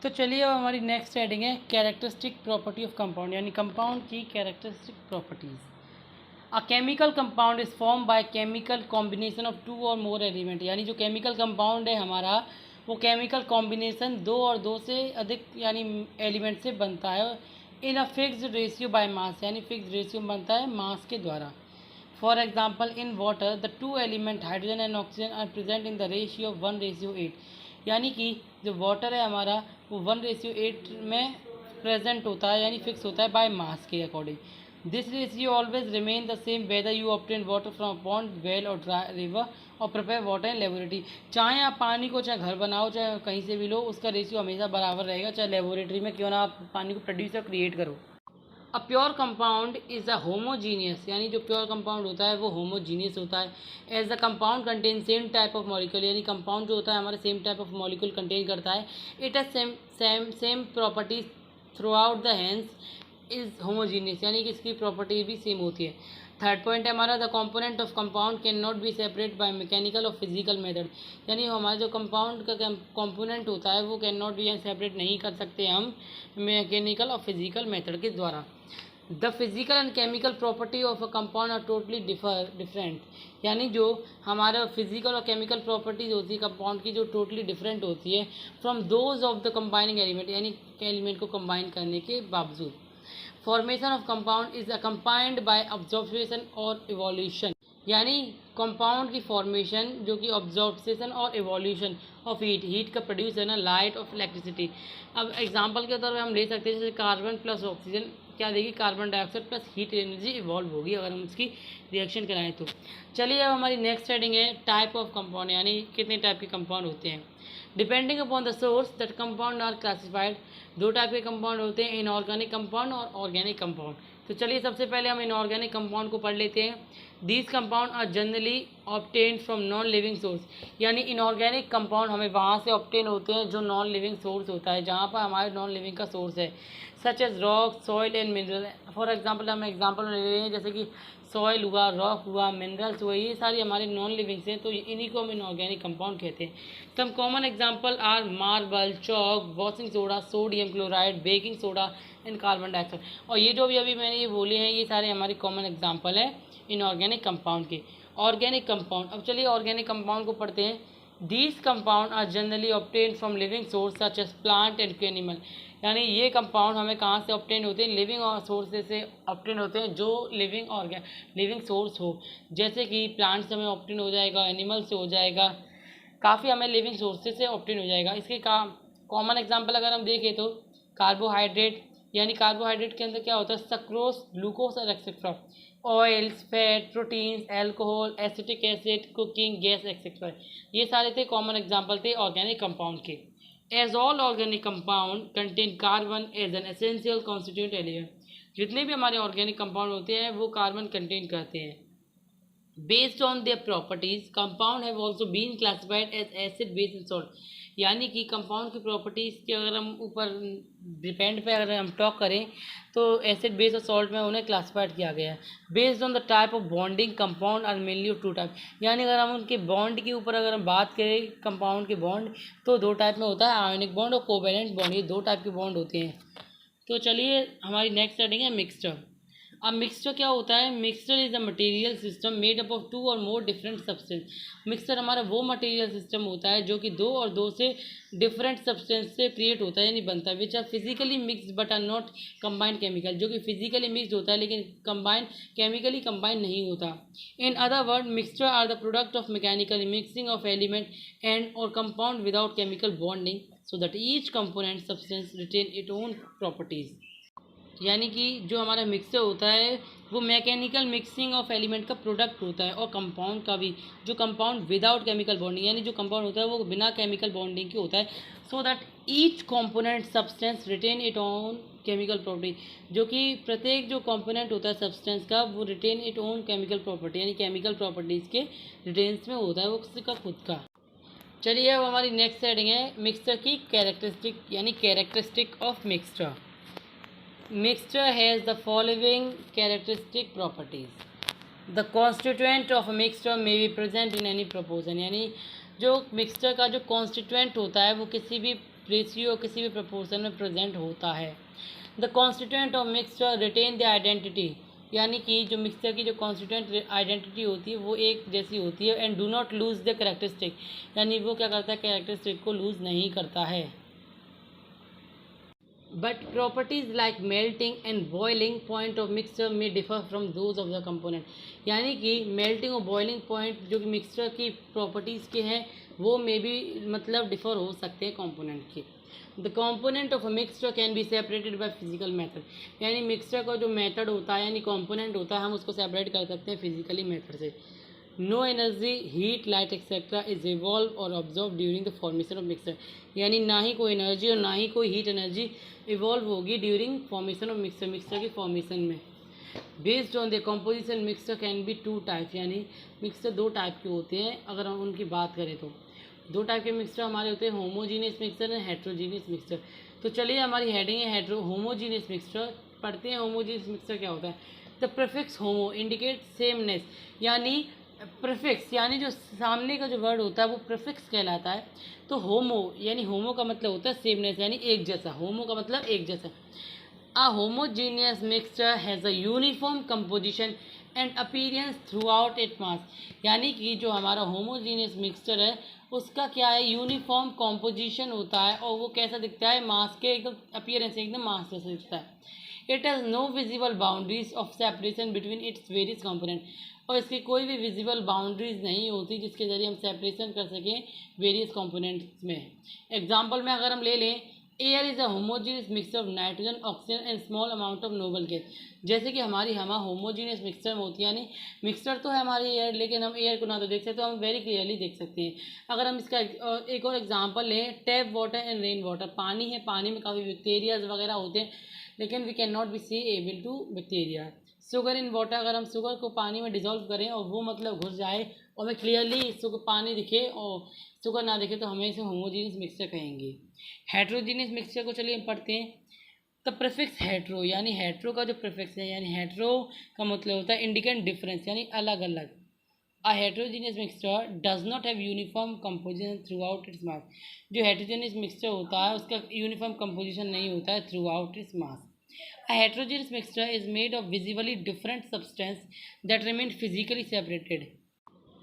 तो चलिए अब हमारी नेक्स्ट हेडिंग है कैरेक्टरिस्टिक प्रॉपर्टी ऑफ कंपाउंड, यानी कंपाउंड की characteristic properties. A chemical compound is form by chemical combination of two or more element. यानी जो chemical compound है हमारा वो केमिकल कॉम्बिनेशन दो और दो से अधिक यानी एलिमेंट से बनता है in a fixed ratio by mass. यानी फिक्स्ड रेशियो बनता है मास के द्वारा। For example in water the two element hydrogen and oxygen are present in the ratio 1:8। यानी कि जो वाटर है हमारा वो 1:8 में प्रेजेंट होता है यानी फिक्स होता है बाय मास के according. This ratio always remain the same whether you obtain water from pond, well और ड्राई रिवर और प्रिपेयर वाटर इन लेबोरेटरी। चाहे आप पानी को चाहे घर बनाओ चाहे कहीं से भी लो, उसका रेशियो हमेशा बराबर रहेगा, चाहे लेबोरेटरी में क्यों ना आप पानी को प्रोड्यूस और क्रिएट करो। A pure compound is a homogeneous. यानी जो प्योर कंपाउंड होता है वो होमोजीनियस होता है। As the compound contain same type of molecule. यानी कंपाउंड जो होता है हमारे same type of molecule contain करता है। It has same properties throughout the hence is homogeneous. यानी कि इसकी प्रॉपर्टी भी सेम होती है। थर्ड पॉइंट है हमारा the component of compound can not B separate by mechanical और फिजिकल मेथड। यानी हमारा जो कंपाउंड का कंपोनेंट होता है वो कैन नॉट बी सेपरेट नहीं कर सकते हम मैकेनिकल और फिजिकल मेथड के द्वारा। The physical and chemical property of a compound are totally different. यानी जो हमारा फिजिकल और केमिकल प्रॉपर्टीज होती है कंपाउंड की जो टोटली डिफरेंट होती है from those of the combining element. यानी एलिमेंट को कंबाइन करने के बावजूद। Formation of compound is accompanied by absorption or evolution. यानी कंपाउंड की फॉर्मेशन जो कि absorption or evolution of heat का प्रोड्यूस है ना, लाइट ऑफ इलेक्ट्रिसिटी। अब एग्जांपल के तौर पर हम ले सकते हैं जैसे कार्बन प्लस ऑक्सीजन क्या देगी, carbon dioxide plus heat energy evolve होगी अगर हम उसकी रिएक्शन कराएं तो। चलिए अब हमारी नेक्स्ट हेडिंग है टाइप ऑफ कंपाउंड, यानी कितने टाइप के कंपाउंड होते हैं। Depending upon the source that compound are classified. दो टाइप के कंपाउंड होते हैं, इनऑर्गेनिक कंपाउंड और ऑर्गेनिक कंपाउंड। तो चलिए सबसे पहले हम इनऑर्गेनिक कंपाउंड को पढ़ लेते हैं। These compound are generally obtain from non living source. यानी इनऑर्गेनिक कंपाउंड हमें वहाँ से ऑब्टेन होते हैं जो नॉन लिविंग सोर्स होता है, जहाँ पर हमारे नॉन लिविंग का सोर्स है, such as rock soil and mineral. For example हम एग्जाम्पल ले रहे हैं जैसे कि सॉइल हुआ, रॉक हुआ, मिनरल्स हुए, ये सारी हमारे नॉन लिविंग्स हैं, तो इन्हीं को हम इनऑर्गेनिक कंपाउंड कहते हैं। Some common example are marble, chalk, washing soda, sodium chloride, baking soda and carbon dioxide. और ये जो भी अभी मैंने ये बोले हैं ये सारे हमारे कॉमन एग्जाम्पल हैं इनऑर्गेनिक कंपाउंड के। ऑर्गेनिक कंपाउंड, अब चलिए ऑर्गेनिक कंपाउंड को पढ़ते हैं। These compound are generally obtain from living source such as plant and animal. यानी ये कंपाउंड हमें कहाँ से ऑब्टेन होते हैं, लिविंग सोर्सेज से ऑब्टेन होते हैं जो लिविंग सोर्स हो, जैसे कि प्लांट से हमें ऑब्टेन हो जाएगा, एनिमल से हो जाएगा, काफ़ी हमें लिविंग सोर्सेज से ऑब्टेन हो जाएगा। इसके कॉमन एग्जाम्पल अगर हम देखें तो कार्बोहाइड्रेट, यानी कार्बोहाइड्रेट के अंदर क्या होता है, सक्रोज, ग्लूकोज और etcetera, oils, fat, proteins, alcohol, acetic acid, cooking gas etcetera. ये सारे थे कॉमन एग्जाम्पल थे ऑर्गेनिक कंपाउंड के। As all organic compound contain carbon as an essential constituent element. जितने भी हमारे ऑर्गेनिक कंपाउंड होते हैं वो कार्बन कंटेन करते हैं। Based on their properties compound have also been classified as acid, base and salt. यानी कि कंपाउंड की प्रॉपर्टीज़ के अगर हम ऊपर डिपेंड पे अगर हम टॉक करें तो एसिड, बेस और सॉल्ट में उन्हें क्लासिफाइड किया गया है। Based on the type of bonding compound are mainly of two type. यानी अगर हम उनके बॉन्ड के ऊपर अगर हम बात करें कंपाउंड के बॉन्ड तो दो टाइप में होता है, आयोनिक बॉन्ड और कोवेलेंट बॉन्ड, ये दो टाइप के बॉन्ड होते हैं। तो चलिए हमारी नेक्स्ट हेडिंग है मिक्सचर। अब मिक्सचर क्या होता है? Mixture is a material system made up of 2 और मोर डिफरेंट सब्सटेंस। मिक्सचर हमारा वो मटेरियल सिस्टम होता है जो कि 2 और 2 से डिफरेंट सब्सटेंस से क्रिएट होता है यानी बनता है, which are physically mixed but are not combined chemical, जो कि फिजिकली मिक्सड होता है लेकिन कंबाइन केमिकली कंबाइन नहीं होता। In other word mixture are the product of mechanical mixing of element and और compound without chemical bonding so that each component substance retain it own properties. यानी कि जो हमारा मिक्सर होता है वो मैकेनिकल मिक्सिंग ऑफ एलिमेंट का product होता है, और कंपाउंड का भी, जो कंपाउंड विदाउट केमिकल बॉन्डिंग, यानी जो कंपाउंड होता है वो बिना केमिकल बॉन्डिंग के होता है, so that each component substance retain it own chemical property, जो कि प्रत्येक जो कंपोनेंट होता है सब्सटेंस का वो retain it own chemical property, यानी केमिकल प्रॉपर्टीज़ के रिटेन्स में होता है वो उसका खुद का। चलिए अब हमारी नेक्स्ट हेडिंग है मिक्सचर की कैरेक्टरिस्टिक, यानी characteristic of mixture. Mixture has the following characteristic properties. The constituent of a mixture may be present in any proportion, यानी जो मिक्सचर का जो कॉन्स्टिट्यूएंट होता है वो किसी भी रेशियो किसी भी प्रपोर्शन में प्रेजेंट होता है। The constituent of mixture retain the identity, यानी कि जो मिक्सचर की जो कॉन्स्टिट्यूएंट आइडेंटिटी होती है वो एक जैसी होती है। And do not lose the characteristic, यानी वो क्या करता है, कैरेक्टरिस्टिक को लूज नहीं करता है। But properties like melting and boiling point of mixture may differ from those of the component, यानी कि melting और boiling point जो कि मिक्सचर की प्रॉपर्टीज़ के हैं वो में भी मतलब डिफ़र हो सकते हैं कंपोनेंट के। The component of a mixture can be separated by physical method, यानी मिक्सचर का जो मेथड होता है यानी कंपोनेंट होता है हम उसको सेपरेट कर सकते हैं फिजिकली मेथड से। No energy heat light etcetera is evolve और absorb during the formation of mixture, यानी ना ही कोई एनर्जी और ना ही कोई हीट एनर्जी इवॉल्व होगी during formation of mixture, mixture की फॉर्मेशन में। Based on the composition mixture can be 2 type, यानी मिक्सचर 2 टाइप के होते हैं। अगर हम उनकी बात करें तो 2 टाइप के मिक्सचर हमारे होते हैं, homogeneous mixture and heterogeneous mixture. तो चलिए हमारी हेडिंग है होमोजीनियस मिक्सचर, पढ़ते हैं होमोजीनियस मिक्सचर क्या होता है। The prefix homo indicate sameness, यानी प्रीफिक्स यानी जो सामने का जो वर्ड होता है वो प्रीफिक्स कहलाता है। तो होमो यानी होमो का मतलब होता है सेमनेस, यानी एक जैसा। होमो का मतलब एक जैसा। अ homogeneous mixture has a uniform composition and appearance through out it mass, यानी कि जो हमारा होमोजीनियस मिक्सचर है उसका क्या है, यूनिफॉर्म कॉम्पोजिशन होता है और वो कैसा दिखता है, मास के एकदम अपीयरेंस एकदम मास जैसा दिखता है। It has no visible boundaries of separation between its various component, और इसकी कोई भी विजिबल बाउंड्रीज नहीं होती जिसके ज़रिए हम सेपरेशन कर सकें वेरियस कंपोनेंट्स में। एग्जांपल में अगर हम ले लें, air is a homogeneous mixture of nitrogen oxygen and small amount of noble gas, जैसे कि हमारी होमोजीनियस मिक्सचर में होती है, यानी मिक्सचर तो है हमारी एयर लेकिन हम एयर को ना तो देख सकते, तो हम वेरी क्लियरली देख सकते हैं। अगर हम इसका एक और एग्जांपल लें, tap water and rain water, पानी है, पानी में काफ़ी बैक्टीरियाज वगैरह होते हैं लेकिन we can not be see able to bacteria. Sugar in water, अगर हम शुगर को पानी में डिजोल्व करें और वो मतलब घुस जाए और हमें क्लियरली शुगर पानी दिखे और शुगर ना दिखे तो हमें इसे होमोजीनियस मिक्सचर कहेंगे। हेट्रोजीनियस मिक्सचर को चलिए हम पढ़ते हैं। द प्रीफिक्स हेट्रो, यानी हेट्रो का जो प्रीफिक्स है, यानी हेट्रो का मतलब होता है इंडिकेट डिफरेंस, यानी अलग अलग। A heterogeneous mixture does not have uniform composition throughout its mass, जो हेट्रोजीनियस मिक्सचर होता है उसका यूनिफॉर्म कंपोजिशन नहीं होता है through out its mass. A heterogeneous mixture is made of visibly different substance that remain physically separated.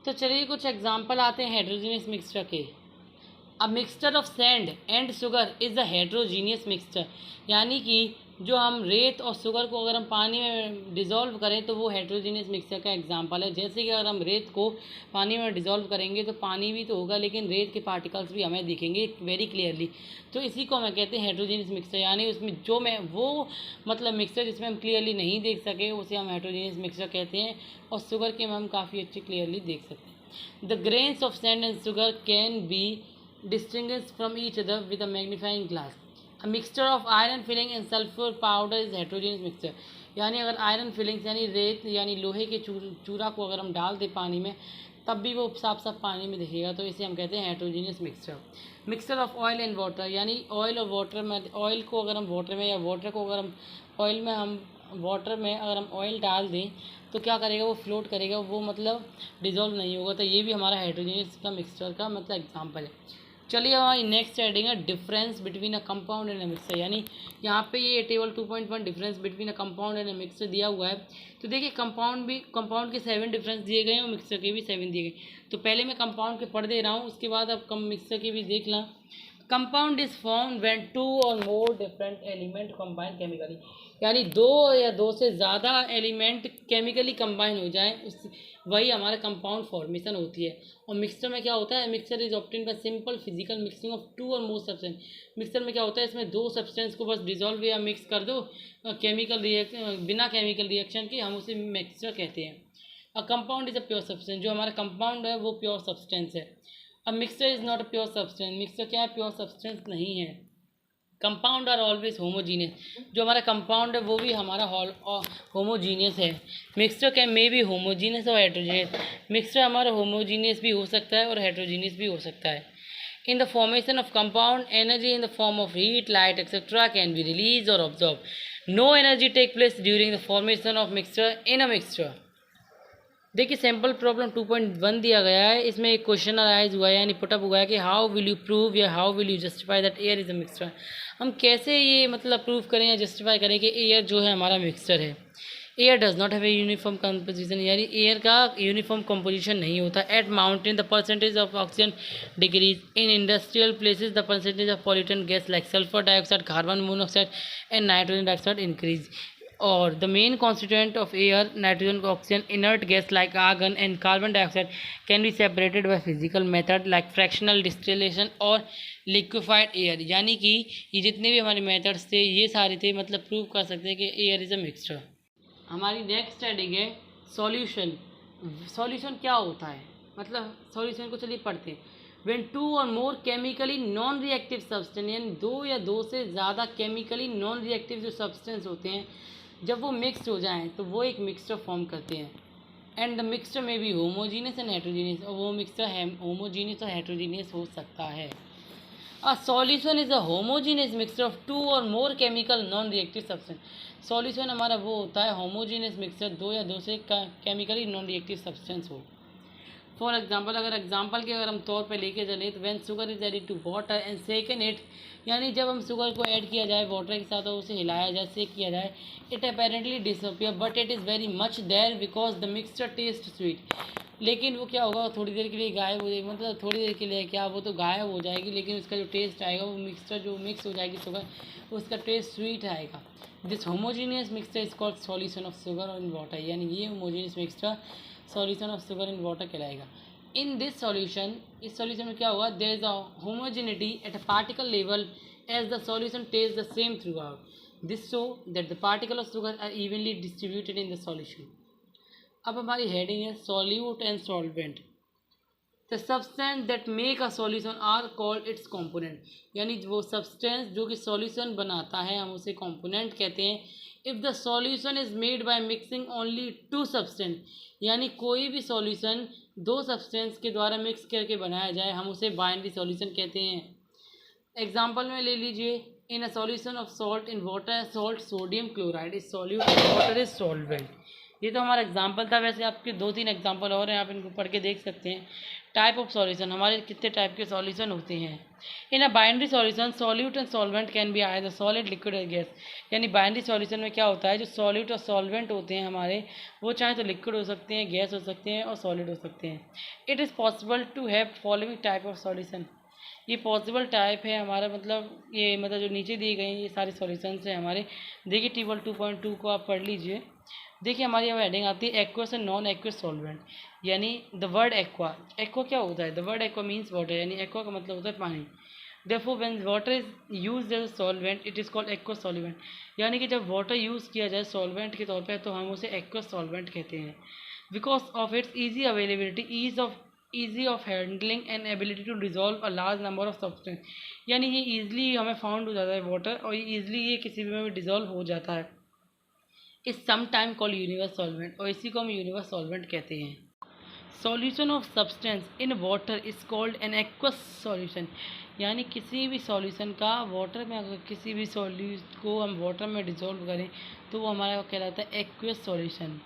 तो चलिए कुछ एग्जांपल आते हैं हेट्रोजीनियस मिक्सचर के। A mixture of sand and sugar is a heterogeneous mixture, यानी कि जो हम रेत और शुगर को अगर हम पानी में डिज़ोल्व करें तो वो हेट्रोजीनियस मिक्सचर का एग्जांपल है। जैसे कि अगर हम रेत को पानी में डिज़ोल्व करेंगे तो पानी भी तो होगा लेकिन रेत के पार्टिकल्स भी हमें दिखेंगे वेरी क्लियरली, तो इसी को हमें कहते हैं हेट्रोजीनियस मिक्सचर, यानी उसमें जो मैं वो मतलब मिक्सचर जिसमें हम क्लियरली नहीं देख सके उसे हम हेट्रोजीनियस मिक्सचर कहते हैं, और शुगर के में हम काफ़ी अच्छे क्लियरली देख सकते हैं। The grains of sand and sugar can be distinguished from each other with a magnifying glass. A mixture of iron filling and sulfur powder is heterogeneous mixture, यानी अगर आयरन फिलिंग्स यानी रेत यानी लोहे के चूरा को अगर हम डाल दें पानी में तब भी वो साफ साफ पानी में दिखेगा, तो इसे हम कहते हैं heterogeneous mixture. Mixture of oil and water, यानी ऑयल और वाटर में, ऑयल को अगर हम वाटर में या वाटर को अगर हम ऑयल में, हम वाटर में अगर हम ऑयल डाल दें तो क्या करेगा, वो फ्लोट करेगा, वो मतलब डिजोल्व नहीं होगा, तो ये भी हमारा हेट्रोजीनियस का मिक्सचर का मतलब एग्जाम्पल है। चलिए हमारी नेक्स्ट हेडिंग है difference between a compound and a mixture. यानी यहाँ पे ये table 2.1 difference between a compound and a mixture दिया हुआ है। तो देखिए कंपाउंड के 7 डिफरेंस दिए गए हैं और मिक्सचर के भी 7 दिए गए। तो पहले मैं कंपाउंड के पढ़ दे रहा हूँ, उसके बाद अब मिक्सचर के भी देख ला। कंपाउंड इज फॉर्म व्हेन 2 और more different element combine chemically. यानी 2 या 2 से ज़्यादा एलिमेंट केमिकली कंबाइन हो जाएं, उस वही हमारा कंपाउंड फॉर्मेशन होती है। और मिक्सचर में क्या होता है, mixture is obtain bye simple physical mixing of 2 और मोर सब्सटेंस। मिक्सचर में क्या होता है, इसमें 2 सब्सटेंस को बस डिजोल्व या मिक्स कर दो बिना केमिकल रिएक्शन के, हम उसे मिक्सचर कहते हैं। A compound is a pure substance. जो हमारा कंपाउंड है वो प्योर सब्सटेंस है। अब mixture is not a pure substance. Mixture क्या है, प्योर सब्सटेंस नहीं है। Compound are always homogeneous. जो हमारा कंपाउंड है वो भी हमारा होमोजीनियस है। Mixture can may be homogeneous or heterogeneous. Mixture हमारा होमोजीनियस भी हो सकता है और हेट्रोजीनियस भी हो सकता है। In the formation of compound, energy in the form of heat, light etcetera can be release और absorb. No energy take place during the formation of mixture in a mixture. देखिए सैम्पल प्रॉब्लम 2.1 दिया गया है। इसमें एक question arise हुआ है, यानी पुटअप हुआ है कि हाउ विल यू प्रूव या how will you justify that air is a mixture. हम कैसे ये मतलब प्रूव करें या जस्टिफाई करें कि एयर जो है हमारा मिक्सचर है। Air does not have a uniform composition. यानी एयर का यूनिफॉर्म कंपोजिशन नहीं होता। At mountain the percentage of oxygen decrease. In industrial places the percentage of pollutant gas like sulphur dioxide, carbon monoxide and nitrogen dioxide increase. और the main constituent of air, nitrogen, oxygen, inert gas like argon and carbon dioxide can be separated by physical method like fractional distillation और liquefied air. यानी कि ये जितने भी हमारे methods थे ये सारे थे, मतलब प्रूव कर सकते हैं कि एयर इज़ अ मिक्सचर। हमारी नेक्स्ट हेडिंग है सॉल्यूशन। सॉल्यूशन क्या होता है, मतलब सॉल्यूशन को चलिए पढ़ते हैं। व्हेन 2 और मोर केमिकली नॉन रिएक्टिव सब्सटेंस, यानी 2 या 2 से ज़्यादा केमिकली नॉन रिएक्टिव जो सब्सटेंस होते हैं, जब वो मिक्स हो जाएं तो वो एक मिक्सचर फॉर्म करते हैं। एंड द मिक्सचर में भी होमोजीनियस एंड हेट्रोजीनियस, और वो मिक्सचर होमोजीनियस और हेट्रोजीनियस हो सकता है। A solution is a homogeneous mixture of 2 और more chemical non reactive substance. Solution हमारा वो होता है होमोजीनियस मिक्सचर 2 या 2 से केमिकली नॉन रिएक्टिव सब्सटेंस हो। फॉर एग्जाम्पल, एग्जाम्पल के अगर हम तौर पे लेके चलें तो when sugar is added to water and shaken it, यानी जब हम शुगर को ऐड किया जाए वाटर के साथ और उसे हिलाया जाए, सेक किया जाए, it apparently disappear but it is very much there because the mixture taste sweet. लेकिन वो क्या होगा, थोड़ी देर के लिए गायब हो जाएगी, मतलब थोड़ी देर के लिए क्या, वो तो गायब हो जाएगी, लेकिन उसका जो टेस्ट आएगा वो मिक्सचर जो मिक्स हो जाएगी शुगर, उसका टेस्ट स्वीट आएगा। This homogeneous mixture is called solution of sugar in water. यानी ये homogeneous mixture solution of sugar in water कहलाएगा। इन दिस सॉल्यूशन, इस सॉल्यूशन में क्या होगा, there is a homogeneity at a particle level as the solution taste the same throughout. This show that the particle of sugar are evenly distributed in the solution. अब हमारी heading है solute and solvent. The substance that make a solution are called its component. यानी वो substance जो कि solution बनाता है हम उसे कॉम्पोनेंट कहते हैं। If the solution is made by mixing only 2 substance, यानी कोई भी सॉल्यूशन 2 सब्सटेंस के द्वारा मिक्स करके बनाया जाए हम उसे बाइनरी सॉल्यूशन कहते हैं। एग्जाम्पल में ले लीजिए, in a solution of salt in water, salt sodium chloride is solute, water is solvent. ये तो हमारा एग्जाम्पल था। वैसे आपके 2-3 एग्जाम्पल और हैं, आप इनको पढ़ के देख सकते हैं। टाइप ऑफ सॉल्यूशन, हमारे कितने टाइप के सॉल्यूशन होते हैं। In a binary solution solute and solvent can be either solid, liquid और गैस। यानी बाइनरी सॉल्यूशन में क्या होता है, जो सॉल्यूट और सॉल्वेंट होते हैं हमारे, वो चाहे तो लिक्विड हो सकते हैं, गैस हो सकते हैं और सॉलिड हो सकते हैं। It is possible to have following type of solution. ये पॉसिबल टाइप है हमारा, मतलब ये मतलब जो नीचे दिए गए हैं ये सारे सॉल्यूशंस हैं हमारे। देखिए टेबल 2.2 को आप पढ़ लीजिए। देखिए हमारी अब हेडिंग आती है aqueous and non aqueous solvent. यानी द वर्ड एक्वा, एक्वा क्या होता है, the word aqua means water, यानी एक्वा का मतलब होता है पानी। Therefore when water is used as a solvent it is called aqueous solvent। यानी कि जब वाटर यूज़ किया जाए सॉल्वेंट के तौर पे तो हम उसे एक्वस सॉल्वेंट कहते हैं। Because of its easy availability, easy of handling and ability to dissolve a large number of substance. यानी ये ईजिली हमें फाउंड हो जाता है वाटर, और ये ईजिली ये किसी भी में डिजॉल्व हो जाता है। Is some time called universe solvent, और इसी को हम यूनिवर्स सॉल्वेंट कहते हैं। Solution of substance in water is called an aqueous solution. यानी किसी भी सॉल्यूशन का वाटर में, अगर किसी भी सॉल्यूशन को हम वाटर में डिसॉल्व करें तो वो हमारा कहलाता है aqueous solution.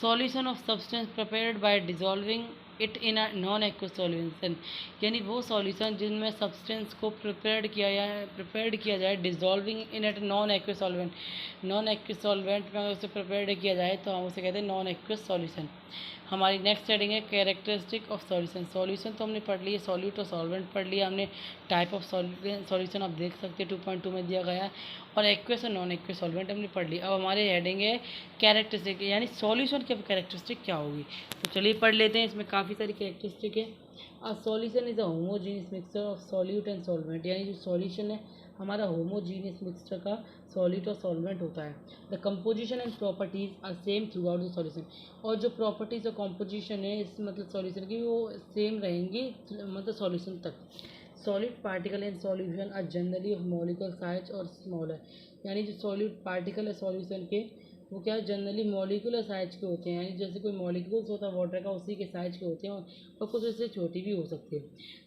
Solution of substance prepared by dissolving it in a non aqueous solution, यानी वो सॉल्यूशन जिनमें सब्सटेंस को प्रिपेयर्ड किया जाए dissolving in at non aqueous solvent. Non aqueous solvent में अगर उसे प्रिपेयर्ड किया जाए तो हम उसे कहते हैं नॉन एक्वस सॉल्यूशन। हमारी नेक्स्ट हेडिंग है कैरेक्टरिस्टिक ऑफ सॉल्यूशन। सॉल्यूशन तो हमने पढ़ लिया, सॉल्यूट और सॉल्वेंट पढ़ लिया हमने। टाइप ऑफ सॉल्यूशन आप देख सकते हैं 2.2 में दिया गया है, और एक्वस और नॉन एक्वस सॉल्वेंट हमने पढ़ लिया। अब हमारे हेडिंग है कैरेक्टरिस्टिक, यानी सॉल्यूशन की कैरेक्टरिस्टिक क्या होगी। तो चलिए पढ़ लेते हैं, इसमें काफ़ी सारी कैरेक्टरिस्टिक है। A solution is a homogeneous mixture of solute and solvent, यानी जो सॉल्यूशन है हमारा होमोजीनियस मिक्सचर का सॉलिड और सॉल्वेंट होता है। The composition and properties are same throughout the solution, और जो प्रॉपर्टीज और कॉम्पोजिशन है इस मतलब सॉल्यूशन की वो सेम रहेंगी मतलब सॉल्यूशन तक। Solid particle in solution are generally of molecular size or smaller, यानी जो सॉलिड पार्टिकल है सॉल्यूशन के वो क्या जनरली मॉलिक्यूलर साइज के होते हैं, यानी जैसे कोई मॉलिक्यूल्स होता है वाटर का उसी के साइज के होते हैं, और कुछ उससे छोटी भी हो सकती है।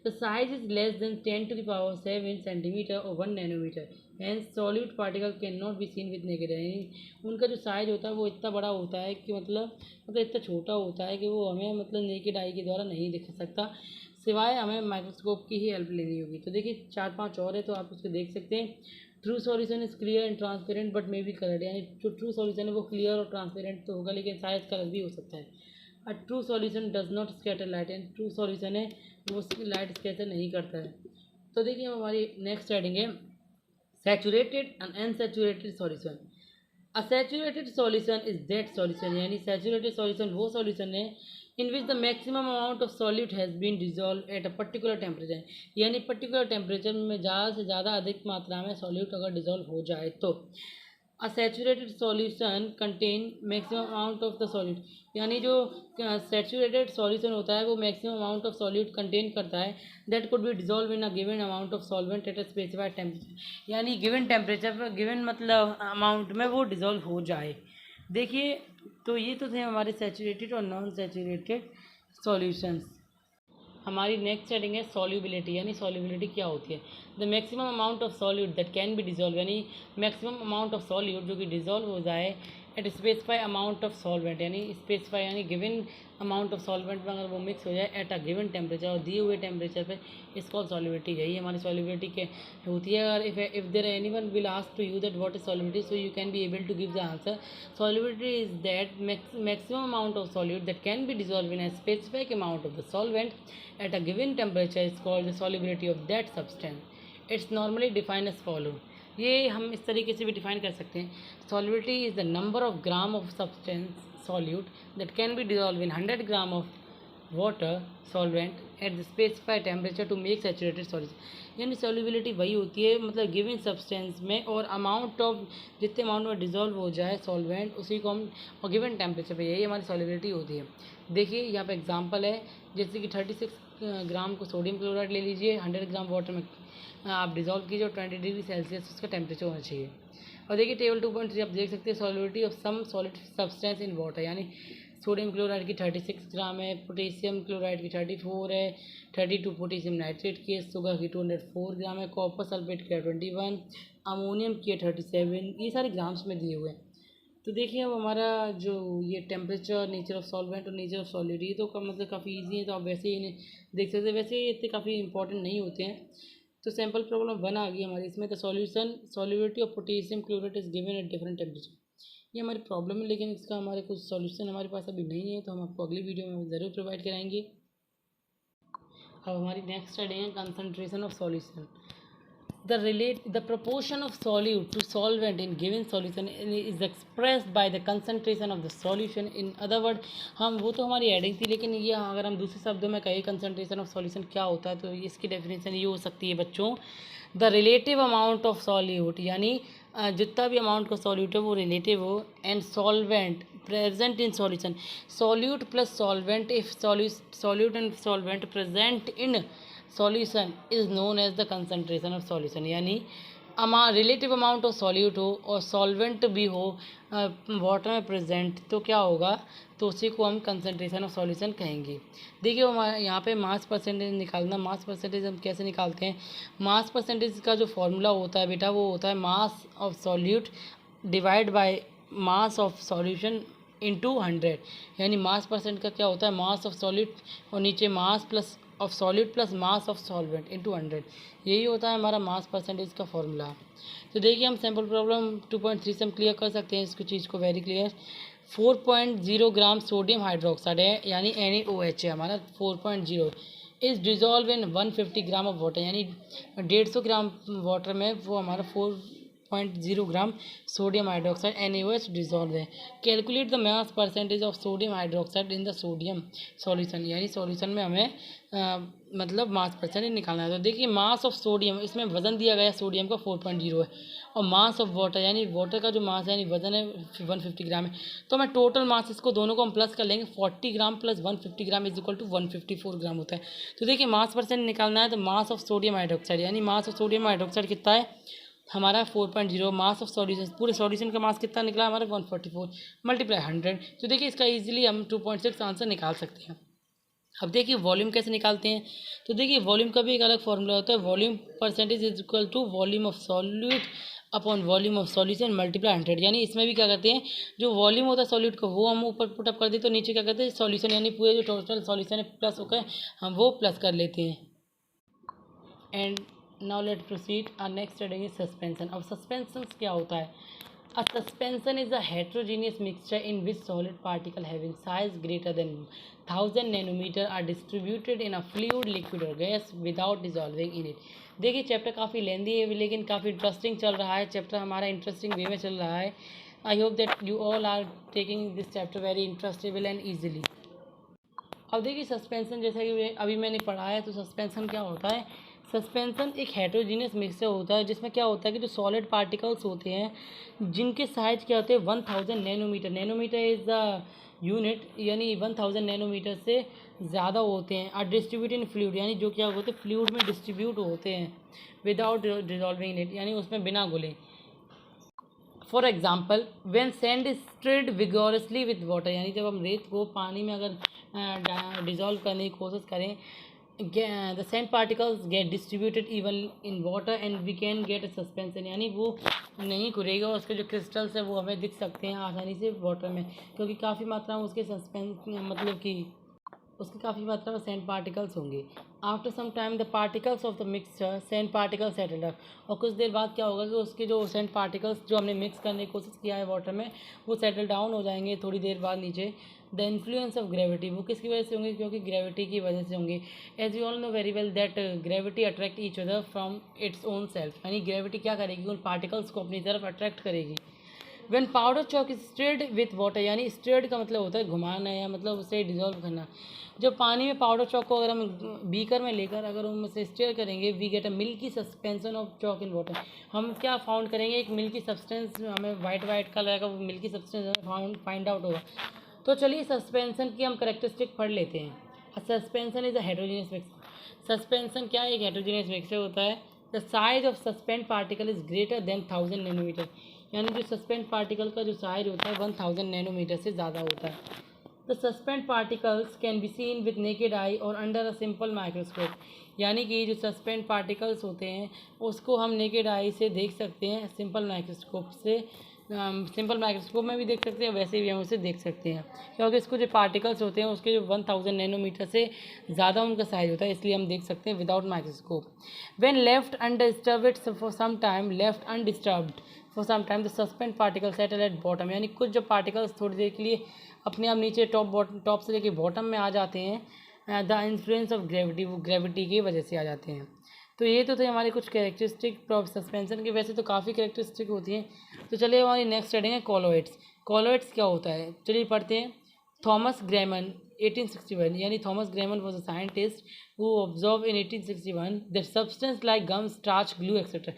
The size is less than 10⁻⁷ centimetre or 1 nanometre, and solute particle can not be seen with naked, यानी उनका जो साइज होता है वो इतना बड़ा होता है कि मतलब इतना छोटा होता है कि वो हमें मतलब नेकेड आई के द्वारा नहीं दिख सकता, सिवाय हमें माइक्रोस्कोप की ही हेल्प लेनी होगी। तो देखिए 4-5 और है तो आप उसको देख सकते हैं। True solution is clear and transparent but may be coloured, यानी जो ट्रू सॉल्यूशन है वो क्लियर और ट्रांसपेरेंट तो होगा लेकिन शायद कलर भी हो सकता है। A true solution does not scatter light, and true solution है वो लाइट स्कैटर नहीं करता है। तो देखिए हमारी नेक्स्ट हेडिंग है saturated and unsaturated solution. A saturated solution is that solution, यानी सैचुरेटेड सॉल्यूशन वो सॉल्यूशन है in which the maximum amount of solute has been dissolve at a particular temperature, यानी पर्टिकुलर टेम्परेचर में ज़्यादा से ज़्यादा अधिक मात्रा में सॉल्यूट अगर डिजॉल्व हो जाए तो। अ saturated solution contain maximum amount of the solute, यानी जो सैचुरेटेड सॉल्यूशन होता है वो maximum amount of solute contain करता है that could be dissolve in a given amount of solvent at a specified temperature, यानी गिवन टेम्परेचर पर given मतलब अमाउंट में वो डिजॉल्व हो जाए। देखिए तो ये तो थे हमारे सैचुरेटेड और नॉन सैचुरेटेड सॉल्यूशंस। हमारी नेक्स्ट हेडिंग है सॉल्युबिलिटी, यानी सॉल्युबिलिटी क्या होती है। The maximum amount of solute that can be dissolve, यानी मैक्सिमम अमाउंट ऑफ सॉल्यूट जो कि डिजॉल्व हो जाए at specify amount of solvent, यानी स्पेसिफाई यानी गिवन अमाउंट ऑफ सॉल्वेंट में अगर वो मिक्स हो जाए एट अ गिवन टेम्परेचर और दिए हुए टेम्परेचर पे, इसको सॉल्युबिलिटी यही हमारी सॉल्युबिलिटी के होती है। अगर if there anyone will ask to you that what is solubility, so you can be able to give the answer solubility is that maximum amount of solute that can be dissolved in a specific amount of the solvent at a given temperature is called the solubility of that substance. It's normally defined as follow. ये हम इस तरीके से भी define कर सकते हैं। Solubility is the number of gram of substance solute that can be dissolve in 100 gram of water solvent at the specified temperature to make saturated solution, यानी सॉल्युबिलिटी वही होती है मतलब गिवन सब्सटेंस में और अमाउंट ऑफ जितने amount में dissolve हो जाए सॉल्वेंट उसी को हम और गिवन टेम्परेचर पे, यही हमारी सॉल्युबिलिटी होती है। देखिए यहाँ पे एग्जांपल है जैसे कि 36 ग्राम को सोडियम क्लोराइड ले लीजिए, 100 ग्राम वाटर में आप डिजॉल्व कीजिए और 20 डिग्री सेल्सियस उसका टेम्परेचर होना चाहिए। और देखिए टेबल 2.3 आप देख सकते हैं solubility of some solid substance in water, यानी सोडियम क्लोराइड की 36 ग्राम है, पोटेशियम क्लोराइड की 34 है, 32 पोटेशियम नाइट्रेट की है, शुगर की 204 ग्राम है, कॉपर सल्फेट की 21, अमोनियम की 37, ये सारे ग्राम्स में दिए हुए हैं। तो देखिए अब हमारा जो ये टेम्परेचर, नेचर ऑफ सॉल्वेंट और नेचर ऑफ सॉलिड ये तो मतलब काफ़ी ईजी है, तो आप वैसे ही इन्हें देख सकते हैं, वैसे ये इतने काफ़ी इंपॉर्टेंट नहीं होते हैं। तो सैम्पल प्रॉब्लम 1 आ गई हमारी इसमें, the solution solubility of potassium chloride is given at different temperature. ये हमारी प्रॉब्लम है लेकिन इसका हमारे कुछ सॉल्यूशन हमारे पास अभी नहीं है, तो हम आपको अगली वीडियो में ज़रूर प्रोवाइड कराएंगे। अब हमारी नेक्स्ट स्टडी है concentration of solution. The proportion of solute to solvent in given solution is expressed by the concentration of the solution. In other word, हम वो तो हमारी हेडिंग थी, लेकिन ये अगर हम दूसरे शब्दों में कहें कंसंट्रेशन ऑफ सॉल्यूशन क्या होता है तो इसकी डेफिनेशन ये हो सकती है बच्चों, the relative amount of solute, यानी जितना भी अमाउंट का सॉल्यूट है वो रिलेटिव हो, and solvent present in solution, solute plus solvent, if solute and solvent present in solution is known as the concentration of solution, यानी रिलेटिव अमाउंट ऑफ सॉल्यूट हो और सॉल्वेंट भी हो वाटर में प्रेजेंट तो क्या होगा, तो उसी को हम कंसंट्रेशन ऑफ सॉल्यूशन कहेंगे। देखिए हमारे यहाँ पे मास परसेंटेज निकालना, मास परसेंटेज हम कैसे निकालते हैं, मास परसेंटेज का जो फॉर्मूला होता है बेटा वो होता है mass of solute divide by mass of solution into 100, यानी मास परसेंट का क्या होता है, मास ऑफ सॉलिड और नीचे mass plus of solid plus mass of solvent into 100, यही होता है हमारा मास परसेंटेज का फॉर्मूला। तो देखिए हम सैम्पल प्रॉब्लम 2.3 से हम क्लियर कर सकते हैं इसको चीज़ को very clear. 4.0 gram sodium hydroxide है यानी NaOH है हमारा 4.0 is dissolve in 150 gram of water, यानी 150 ग्राम वाटर में वो हमारा 4.0 gram sodium hydroxide NaOH dissolve है। Calculate the mass percentage of sodium hydroxide in the sodium solution, यानी सॉल्यूशन में हमें मतलब मास परसेंटेज निकालना है। तो देखिए मास ऑफ सोडियम, इसमें वजन दिया गया सोडियम का 4.0 है और मास ऑफ वाटर यानी वाटर का जो मास है यानी वजन है 150 ग्राम है। तो मैं टोटल मास इसको दोनों को हम प्लस कर लेंगे, 40 gram plus 150 gram is equal to 154 gram होता है। तो देखिए मास परसेंट निकालना है तो मास ऑफ सोडियम हाइड्रोक्साइड यानी मास ऑफ सोडियम हाइड्रोक्साइड कितना है हमारा 4.0, मास ऑफ सॉल्यूशन पूरे सॉल्यूशन का मास कितना निकला हमारा 144 मल्टीप्लाई 100। तो देखिए इसका इजीली हम 2.6 आंसर निकाल सकते हैं। अब देखिए वॉल्यूम कैसे निकालते हैं, तो देखिए वॉल्यूम का भी एक अलग फॉर्मूला होता है, volume percentage is equal to volume of solute upon volume of solution multiply 100, यानी इसमें भी क्या करते हैं जो वॉल्यूम होता है सॉल्यूट का वो हम ऊपर पुटअप कर देते तो नीचे क्या करते हैं सॉल्यूशन यानी पूरे जो टोटल सॉल्यूशन है प्लस होकर हम वो प्लस कर लेते हैं। And now let proceed our next study is suspension. अब सस्पेंशन क्या होता है, a suspension is a heterogeneous mixture in which solid particles having size greater than 1000 nanometer are distributed in a fluid, liquid or gas without dissolving in it। देखिए chapter काफ़ी लेंदी है लेकिन काफ़ी interesting चल रहा है, चैप्टर हमारा इंटरेस्टिंग वे में चल रहा है। I hope that you all are taking this chapter very interestable and easily. अब देखिए सस्पेंशन जैसा कि अभी मैंने पढ़ा है, तो सस्पेंशन क्या होता है, सस्पेंशन एक हेट्रोजीनियस मिक्सचर होता है जिसमें क्या होता है कि जो सॉलिड पार्टिकल्स होते हैं जिनके साइज क्या होते हैं 1000 nanometer, nanometer is the unit यानी 1000 नैनोमीटर से ज़्यादा होते हैं। और डिस्ट्रीब्यूट इन फ्लूइड यानी जो क्या होते हैं फ्लूइड में डिस्ट्रीब्यूट होते हैं विदाउट डिजॉल्विंग इट यानी उसमें बिना घुले। For example when sand is stirred vigorously with water, यानी जब हम रेत को पानी में अगर डिज़ोल्व करने की कोशिश करें the sand particles get distributed even in water and we can get a suspension, यानी वो नहीं घुलेगा, उसके जो क्रिस्टल्स है वो हमें दिख सकते हैं आसानी से वाटर में क्योंकि काफ़ी मात्रा में उसके मतलब कि उसकी काफ़ी मात्रा में सैंड पार्टिकल्स होंगे। After some time the particles of the mixture sand particles settle up, और कुछ देर बाद क्या होगा कि उसके जो सैंड पार्टिकल्स जो हमने मिक्स करने की कोशिश किया है वाटर में वो सेटल डाउन हो जाएंगे थोड़ी देर बाद नीचे। द इन्फ्लुएंस ऑफ ग्रेविटी, वो किसकी वजह से होंगे, क्योंकि ग्रेविटी की वजह से होंगे। As you all know very well that gravity attract each other from its own self, यानी ग्रेविटी क्या करेगी उन पार्टिकल्स को अपनी तरफ अट्रैक्ट करेगी। When powder chalk is stirred with water, यानी स्टिर्ड का मतलब होता है घुमाना या मतलब उसे डिजोल्व करना। जब पानी में पाउडर चॉक को अगर हम बीकर में लेकर अगर हम उसे स्टिर करेंगे we get a milky suspension of chalk in water, हम क्या फाउंड करेंगे एक मिल्की सब्सटेंस, हमें वाइट कलर का वो मिल्की सब्सटेंस फाइंड आउट होगा। तो चलिए सस्पेंशन की हम करेक्टरिस्टिक पढ़ लेते हैं। Suspension is a heterogeneous mixture, suspension क्या एक हेट्रोजीनियस मिक्सचर होता है। The size of suspend particle is greater than 1000 nanometer, यानी जो सस्पेंड पार्टिकल का जो साइज होता है 1000 नैनोमीटर से ज़्यादा होता है। The suspend particles can be seen with naked eye और अंडर अ सिंपल माइक्रोस्कोप, यानी कि जो सस्पेंड पार्टिकल्स होते हैं उसको हम नेकेड आई से देख सकते हैं सिंपल माइक्रोस्कोप से, सिंपल माइक्रोस्कोप में भी देख सकते हैं वैसे भी हम उसे देख सकते हैं क्योंकि इसको जो पार्टिकल्स होते हैं उसके जो 1000 नैनोमीटर से ज़्यादा उनका साइज होता है इसलिए हम देख सकते हैं without microscope. When left undisturbed for some time, left undisturbed for some time the suspend particle settle at bottom, यानी कुछ जो पार्टिकल्स थोड़ी देर के लिए अपने आप नीचे टॉप से लेके बॉटम में आ जाते हैं द इन्फ्लुएंस ऑफ ग्रेविटी, वो ग्रेविटी की वजह से आ जाते हैं। तो ये तो थे हमारे कुछ कैरेक्टरिस्टिक सस्पेंशन के, वैसे तो काफ़ी कैरेक्टरिस्टिक होती हैं। तो चलिए हमारी नेक्स्ट स्टडी है कॉलोइड्स। कॉलोइड्स क्या होता है चलिए पढ़ते हैं। थॉमस ग्रेमन 1861, यानी Thomas Graham was a scientist who observe in 1861 that substance like gum starch glue etcetera.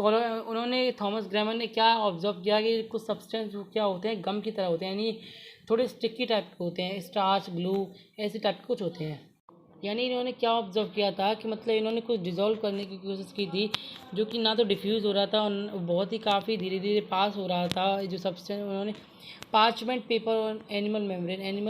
उन्होंने थॉमस ग्रेमन ने क्या ऑब्जर्व किया कि कुछ सब्सटेंस क्या होते हैं गम की तरह होते हैं, यानी थोड़े स्टिकी टाइप के होते हैं, स्टार्च ग्लू ऐसे टाइप के कुछ होते हैं। यानी इन्होंने क्या ऑब्जर्व किया था कि मतलब इन्होंने कुछ डिज़ोल्व करने की कोशिश की थी जो कि ना तो डिफ्यूज़ हो रहा था और बहुत ही काफ़ी धीरे धीरे पास हो रहा था। जो सब्सटेंस उन्होंने पार्चमेंट पेपर और एनिमल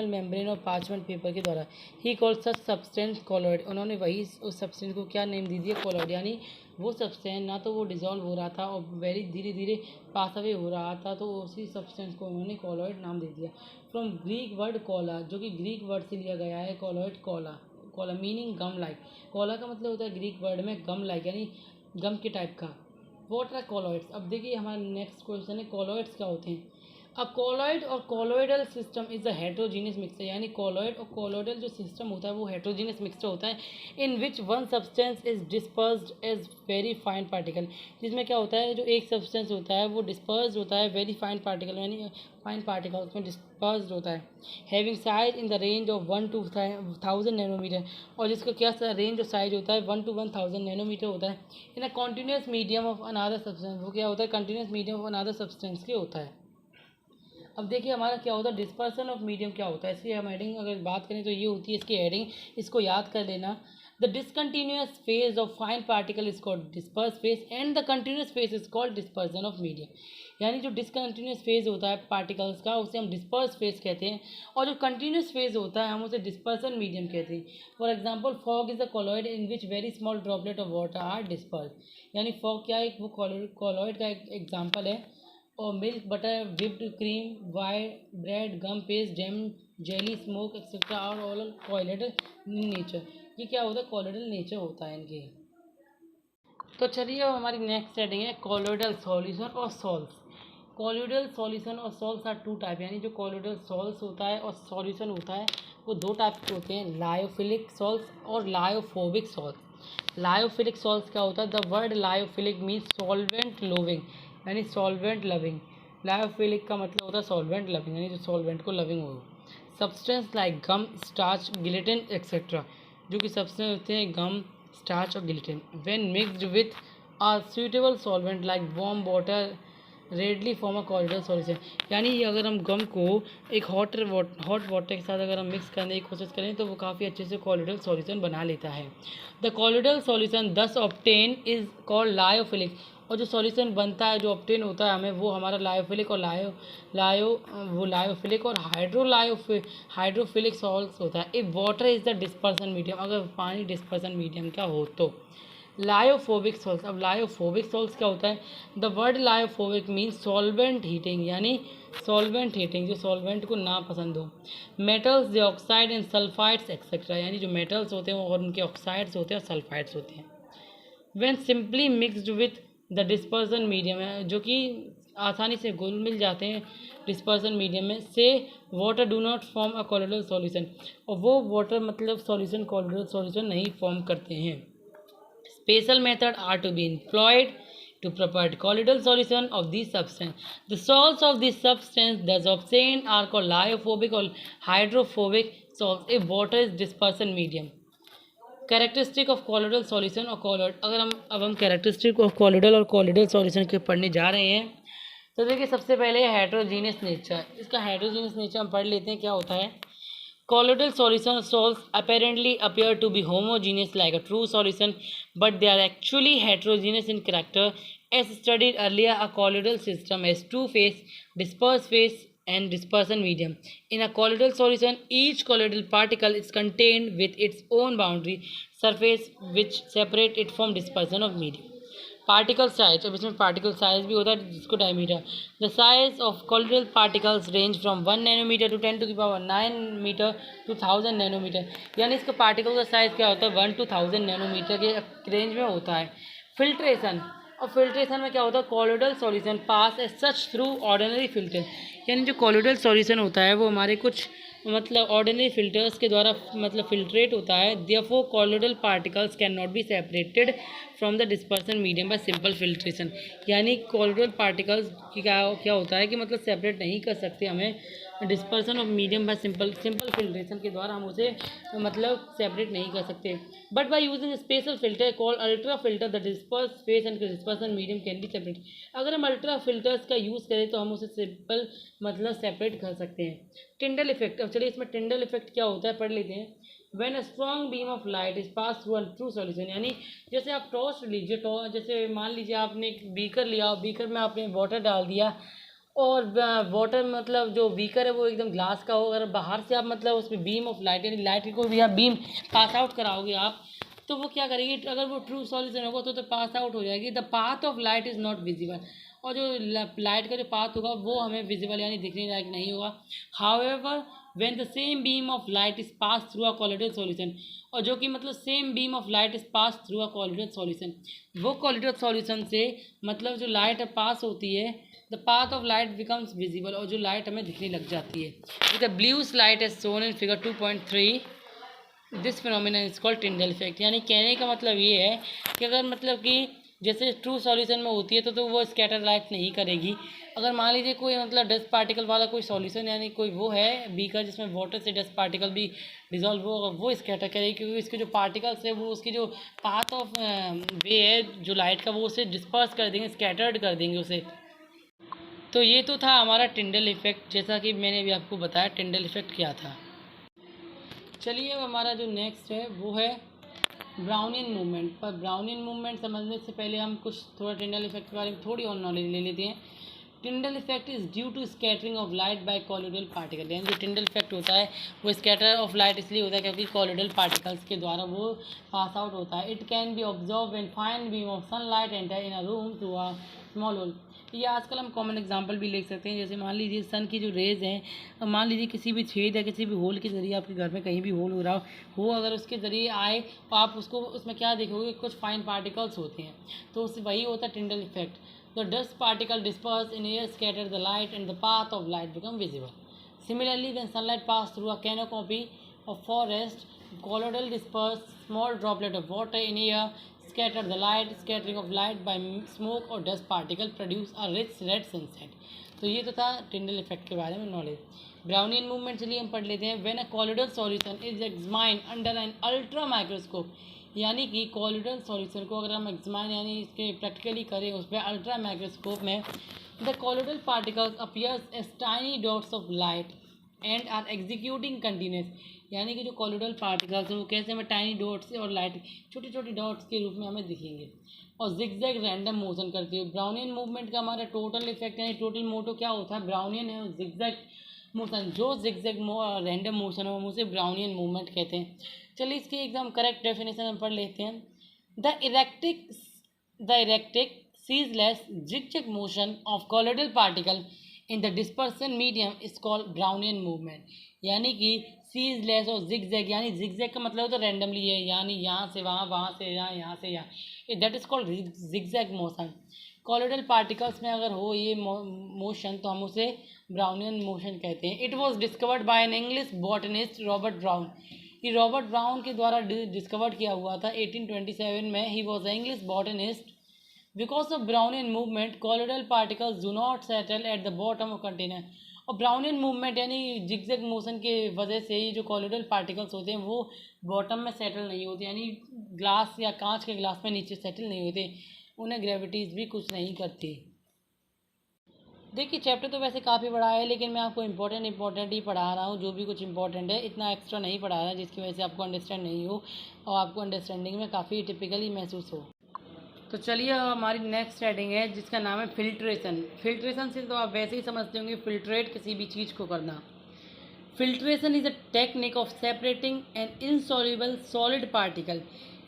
मेम्ब्रेन और पार्चमेंट पेपर के द्वारा he called such substance colloid. उन्होंने वही उस सब्सटेंस को क्या नेम दे दिया, कॉलॉइड। यानी वो सब्सटेंस ना तो वो डिज़ोल्व हो रहा था और वेरी धीरे धीरे पास अवे हो रहा था, तो उसी सब्सटेंस को उन्होंने कॉलॉइड नाम दे दिया। फ्रॉम ग्रीक वर्ड कॉला, जो कि ग्रीक वर्ड से लिया गया है, कॉलॉइड कॉला। कॉला मीनिंग गम लाइक। कॉला का मतलब होता है ग्रीक वर्ड में गम लाइक, यानी गम के टाइप का। What are colloids? अब देखिए हमारा नेक्स्ट क्वेश्चन है, कॉलॉइड्स क्या होते हैं। अ कॉलॉइड और colloidal system is a heterogeneous mixture, यानी कॉलॉइड और कॉलॉइडल जो सिस्टम होता है वो हेट्रोजीनियस मिक्सचर होता है in which one substance is dispersed as very fine particle. जिसमें क्या होता है, जो एक सब्सटेंस होता है वो डिस्पर्स्ड होता है वेरी फाइन पार्टिकल, यानी फाइन पार्टिकल उसमें डिस्पर्स्ड होता है। Having size in the range of 1 to 1000 nanometer, और जिसका क्या रेंज और साइज होता है 1 to 1000 नैनोमीटर होता है। In a continuous medium of another substance, वो क्या होता है, continuous medium of another substance के होता है। अब देखिए हमारा क्या होता है, डिस्पर्सन ऑफ मीडियम क्या होता है। इसकी हम हेडिंग अगर बात करें तो ये होती है इसकी हेडिंग, इसको याद कर लेना। The discontinuous phase of fine particle is called disperse phase and the continuous phase is called dispersion of medium. यानी जो डिसकंटिन्यूस फेज होता है पार्टिकल्स का उसे हम डिस्पर्स फेज कहते हैं, और जो कंटिन्यूस फेज होता है हम उसे डिस्पर्सन मीडियम कहते हैं। For example fog is a colloid in which very small droplet of water are disperse. यानी फॉग क्या है, वो कॉलॉइड का एक एग्जाम्पल है। और milk, butter, whipped cream, white bread, gum paste, jam, jelly, smoke etcetera और ऑल कॉलोइडल नेचर। ये क्या होता है, कॉलोइडल नेचर होता है इनके। तो चलिए अब हमारी नेक्स्ट हेडिंग है कॉलोइडल सॉल्यूशन और सॉल्ट्स। कॉलोइडल सॉल्यूशन और सॉल्ट्स आर टू टाइप, यानी जो कॉलोइडल सॉल्ट्स होता है और सॉल्यूशन होता है वो दो टाइप के होते हैं, लायोफिलिक सॉल्ट्स और लायोफोबिक सॉल्ट्स। लायोफिलिक सॉल्ट्स क्या होता है, the word lyophilic means solvent loving, यानी सॉल्वेंट लविंग। लायोफिलिक का मतलब होता है सॉल्वेंट लविंग, यानी जो सॉल्वेंट को लविंग हो। Substance like gum, starch, gelatin etcetera, जो कि सब्सटेंस होते हैं गम, स्टार्च और gelatin. When mixed with a suitable solvent like warm water readily form a colloidal solution. यानी अगर हम गम को एक हॉट वाटर के साथ अगर हम मिक्स करने की कोशिश करें तो वो काफ़ी अच्छे से कॉलोइडल सॉल्यूशन बना लेता है। द कॉलोइडल सॉल्यूशन दस ऑब्टेन इज कॉल्ड लायोफिलिक, और जो सॉल्यूशन बनता है, जो ऑब्टेन होता है हमें, वो हमारा लायोफिलिक और लायोफिलिक और हाइड्रोफिलिक सॉल्ट्स होता है। If water is the dispersion medium, अगर पानी डिस्पर्सन मीडियम का हो तो। लायोफोबिक सॉल्ट्स, अब लायोफोबिक सॉल्ट्स क्या होता है, the word lyophobic means solvent heating, यानी सॉल्वेंट हीटिंग, जो सॉल्वेंट को ना पसंद हो। Metals, the oxide and sulphides etcetera, यानी जो मेटल्स होते हैं और उनके ऑक्साइड्स होते हैं और सल्फाइड्स होते हैं। When simply mixed with the dispersion medium है, जो कि आसानी से घुल मिल जाते हैं डिस्पर्सन मीडियम में से, water do not form a colloidal solution, और वो वाटर मतलब सॉल्यूशन कॉलोइडल सॉल्यूशन नहीं फॉर्म करते हैं। Special methods are to be employed to prepare colloidal solution of these substance. The salts of this substance thus obtained are called lyophobic or hydrophobic salts if water is dispersion medium. Characteristic of colloidal solution और colloid, अगर हम characteristic of colloidal और colloidal solution के पढ़ने जा रहे हैं तो देखिए सबसे पहले हेट्रोजीनियस नेचर। इसका हेट्रोजीनियस नेचर हम पढ़ लेते हैं क्या होता है। Colloidal solution salts apparently appear to be homogeneous like a true solution, but they are actually heterogeneous in character. As studied earlier, a colloidal system has two phase, disperse phase and dispersion medium. In a colloidal solution, each colloidal particle is contained with its own boundary surface which separate it from dispersion of medium. Particle size, अब इसमें particle size भी होता है जिसको diameter. The size of colloidal particles range from 1 nanometer to 10⁹ metre to 1000 nanometer, यानी इसका particle का size क्या होता है 1 to 1000 नैनोमीटर के रेंज में होता है। फिल्ट्रेशन, और फिल्ट्रेशन में क्या होता है, colloidal solution pass as such through ordinary filter, यानी जो कॉलोइडल सॉल्यूशन होता है वो हमारे कुछ मतलब ऑर्डिनरी फिल्टर्स के द्वारा मतलब फिल्ट्रेट होता है। Therefore colloidal particles can not be separated from the dispersion medium bye simple filtration, यानी कॉलोइडल पार्टिकल्स की क्या होता है कि मतलब सेपरेट नहीं कर सकते हमें dispersion of medium bye simple filtration के द्वारा हम उसे मतलब सेपरेट नहीं कर सकते। But by using special filter called ultra filter the disperse phase and dispersion medium can be separate. अगर हम अल्ट्रा फिल्टर्स का यूज़ करें तो हम उसे सिंपल मतलब सेपरेट कर सकते हैं। टिंडल इफेक्ट, अब चलिए इसमें टिंडल इफेक्ट क्या होता है पढ़ लेते हैं। When a strong beam of light is pass through through solution, यानी जैसे आप टॉर्च लीजिए, जैसे मान लीजिए आपने एक बीकर लिया, बीकर में आपने वाटर डाल दिया और वाटर मतलब जो बीकर है वो एकदम ग्लास का हो, अगर बाहर से आप मतलब उसमें बीम ऑफ लाइट यानी लाइट की कोई भी आप बीम पास आउट कराओगे आप, तो वो क्या करेगी, अगर वो ट्रू सॉल्यूशन होगा तो पास आउट हो जाएगी। The path of light is not visible, और जो लाइट का जो पाथ होगा वो हमें विजिबल यानी दिखने लायक नहीं होगा। However when the same beam of light is pass through a colloidal solution, और जो कि मतलब same beam of light is pass through a colloidal solution, वो कोलिडेड सॉल्यूशन से मतलब जो लाइट पास होती है, the path of light becomes visible, और जो लाइट हमें दिखने लग जाती है। The blue light is shown in figure 2.3। This phenomena is called Tyndall effect, यानी कहने का मतलब ये है कि अगर मतलब कि जैसे ट्रू सॉल्यूशन में होती है तो वो स्कैटर लाइट नहीं करेगी। अगर मान लीजिए कोई मतलब डस्ट पार्टिकल वाला कोई सॉल्यूशन यानी कोई वो है बीकर जिसमें वाटर से डस्ट पार्टिकल भी डिजॉल्व होगा, वो स्कैटर करेगी, क्योंकि इसके जो पार्टिकल्स है वो उसकी जो पाथ ऑफ वे है जो लाइट का वो उसे डिस्पर्स कर देंगे, स्कैटर्ड कर देंगे उसे। तो ये तो था हमारा टिंडल इफेक्ट, जैसा कि मैंने अभी आपको बताया टिंडल इफेक्ट क्या था। चलिए अब हमारा जो नेक्स्ट है वो है ब्राउनियन मूवमेंट। पर ब्राउनियन मूवमेंट समझने से पहले हम कुछ थोड़ा टिंडल इफेक्ट के बारे में थोड़ी और नॉलेज ले लेते हैं। Tyndall effect is due to scattering of light by colloidal particle, यानी जो टिंडल इफेक्ट होता है वो स्कैटर ऑफ लाइट इसलिए होता है क्योंकि कॉलोइडल पार्टिकल्स के द्वारा वो पास आउट होता है। It can be observe when fine beam of sunlight enter in a room through a small hole. ये आजकल हम कॉमन एग्जांपल भी ले सकते हैं, जैसे मान लीजिए सन की जो रेज़ हैं, अब मान लीजिए किसी भी छेद या किसी भी होल के ज़रिए आपके घर में कहीं भी होल हो रहा हो, अगर उसके ज़रिए आए तो आप उसको उसमें क्या देखोगे, कुछ फाइन पार्टिकल्स होते हैं, तो उससे वही होता है Tyndall effect. The dust particle disperse in air scatter the light and the path of light become visible. Similarly when sunlight pass through a canopy of forest, colloidal disperse small droplet of water in air, scatter the light, scattering of light by smoke or dust particle produce a rich red sunset। तो ये तो था Tyndall effect के बारे में knowledge. Brownian movement चलिए हम पढ़ लेते हैं। When a colloidal solution is examined under an ultra microscope, यानी कि कॉलोइडल सॉल्यूशन को अगर हम एग्जामाइन यानी इसके प्रैक्टिकली करें उस पर अल्ट्रा माइक्रोस्कोप में, the colloidal particles appears as tiny dots of light and are executing continuous, यानी कि जो कॉलोइडल पार्टिकल्स हैं वो कैसे हमें टाइनी डॉट्स से और लाइट छोटी छोटी डॉट्स के रूप में हमें दिखेंगे और जिगजैग रैंडम मोशन करती है। ब्राउनियन मूवमेंट का हमारा टोटल इफेक्ट यानी टोटल मोटो क्या होता है, ब्राउनियन है, जिगजैग मोशन, जो जिगजैग रैंडम मोशन है हम उसे ब्राउनियन मूवमेंट कहते हैं। चलिए इसकी एकदम करेक्ट डेफिनेशन हम पढ़ लेते हैं। The erratic ceaseless zigzag motion of colloidal particle in the dispersion medium is called Brownian movement, यानी कि सीजलेस और जिगजैग, यानी जिगजैग का मतलब होता है रैंडमली है, यानी यहाँ से वहाँ, वहाँ से यहाँ, यहाँ से यहाँ, that is called zigzag motion. Colloidal particles में अगर हो ये मोशन तो हम उसे ब्राउनियन मोशन कहते हैं। It was discovered by an English botanist Robert brown, ये रॉबर्ट ब्राउन के द्वारा डिस्कवर किया हुआ था 1827 में। He was a English botanist. Because of Brownian movement, colloidal particles do not settle at the bottom of container। और Brownian movement यानी zigzag motion के वजह से ये जो कॉलोइडल पार्टिकल्स होते हैं वो बॉटम में सेटल नहीं होते, यानी ग्लास या कांच के ग्लास में नीचे सेटल नहीं होते, उन्हें ग्रेविटीज़ भी कुछ नहीं करती। देखिए चैप्टर तो वैसे काफ़ी बड़ा है, लेकिन मैं आपको इंपॉर्टेंट ही पढ़ा रहा हूँ, जो भी कुछ इंपॉर्टेंट है, इतना एक्स्ट्रा नहीं पढ़ा रहा जिसकी वजह से आपको अंडरस्टैंड नहीं हो और आपको अंडरस्टैंडिंग में काफ़ी टिपिकली महसूस हो। तो चलिए हमारी नेक्स्ट हेडिंग है जिसका नाम है फिल्ट्रेशन। फिल्ट्रेशन से तो आप वैसे ही समझते होंगे, फिल्ट्रेट किसी भी चीज़ को करना। Filtration is a technique of separating an insoluble solid particle,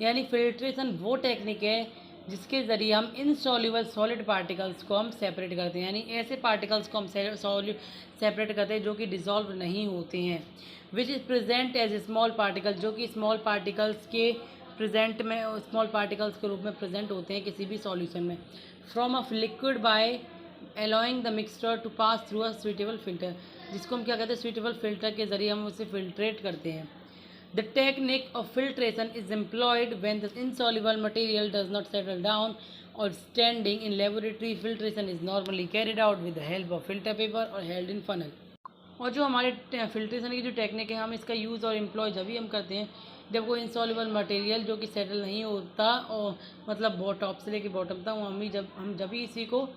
यानी फिल्ट्रेशन वो टेक्निक है जिसके ज़रिए हम इनसॉल्युबल सॉलिड पार्टिकल्स को हम सेपरेट करते हैं, यानी ऐसे पार्टिकल्स को हम सेपरेट करते हैं जो कि डिसॉल्व नहीं होते हैं। Which is present as small particle, जो कि स्मॉल पार्टिकल्स के प्रेजेंट में स्मॉल पार्टिकल्स के रूप में प्रेजेंट होते हैं किसी भी सॉल्यूशन में। From a liquid by allowing the mixture to pass through a suitable filter, जिसको हम क्या कहते हैं, सुइटेबल फिल्टर के जरिए हम उसे फिल्ट्रेट करते हैं। The technique of filtration is employed when the insoluble material does not settle down और standing in laboratory. Filtration is normally carried out with the help of filter paper और held in funnel. और जो हमारे filtration की जो technique है, हम इसका यूज़ और एम्प्लॉय जब भी हम करते हैं जब कोई इंसॉल्युबल मटेरियल जो कि सेटल नहीं होता और मतलब टॉप से लेके बॉटम तक, हम जब भी इसी को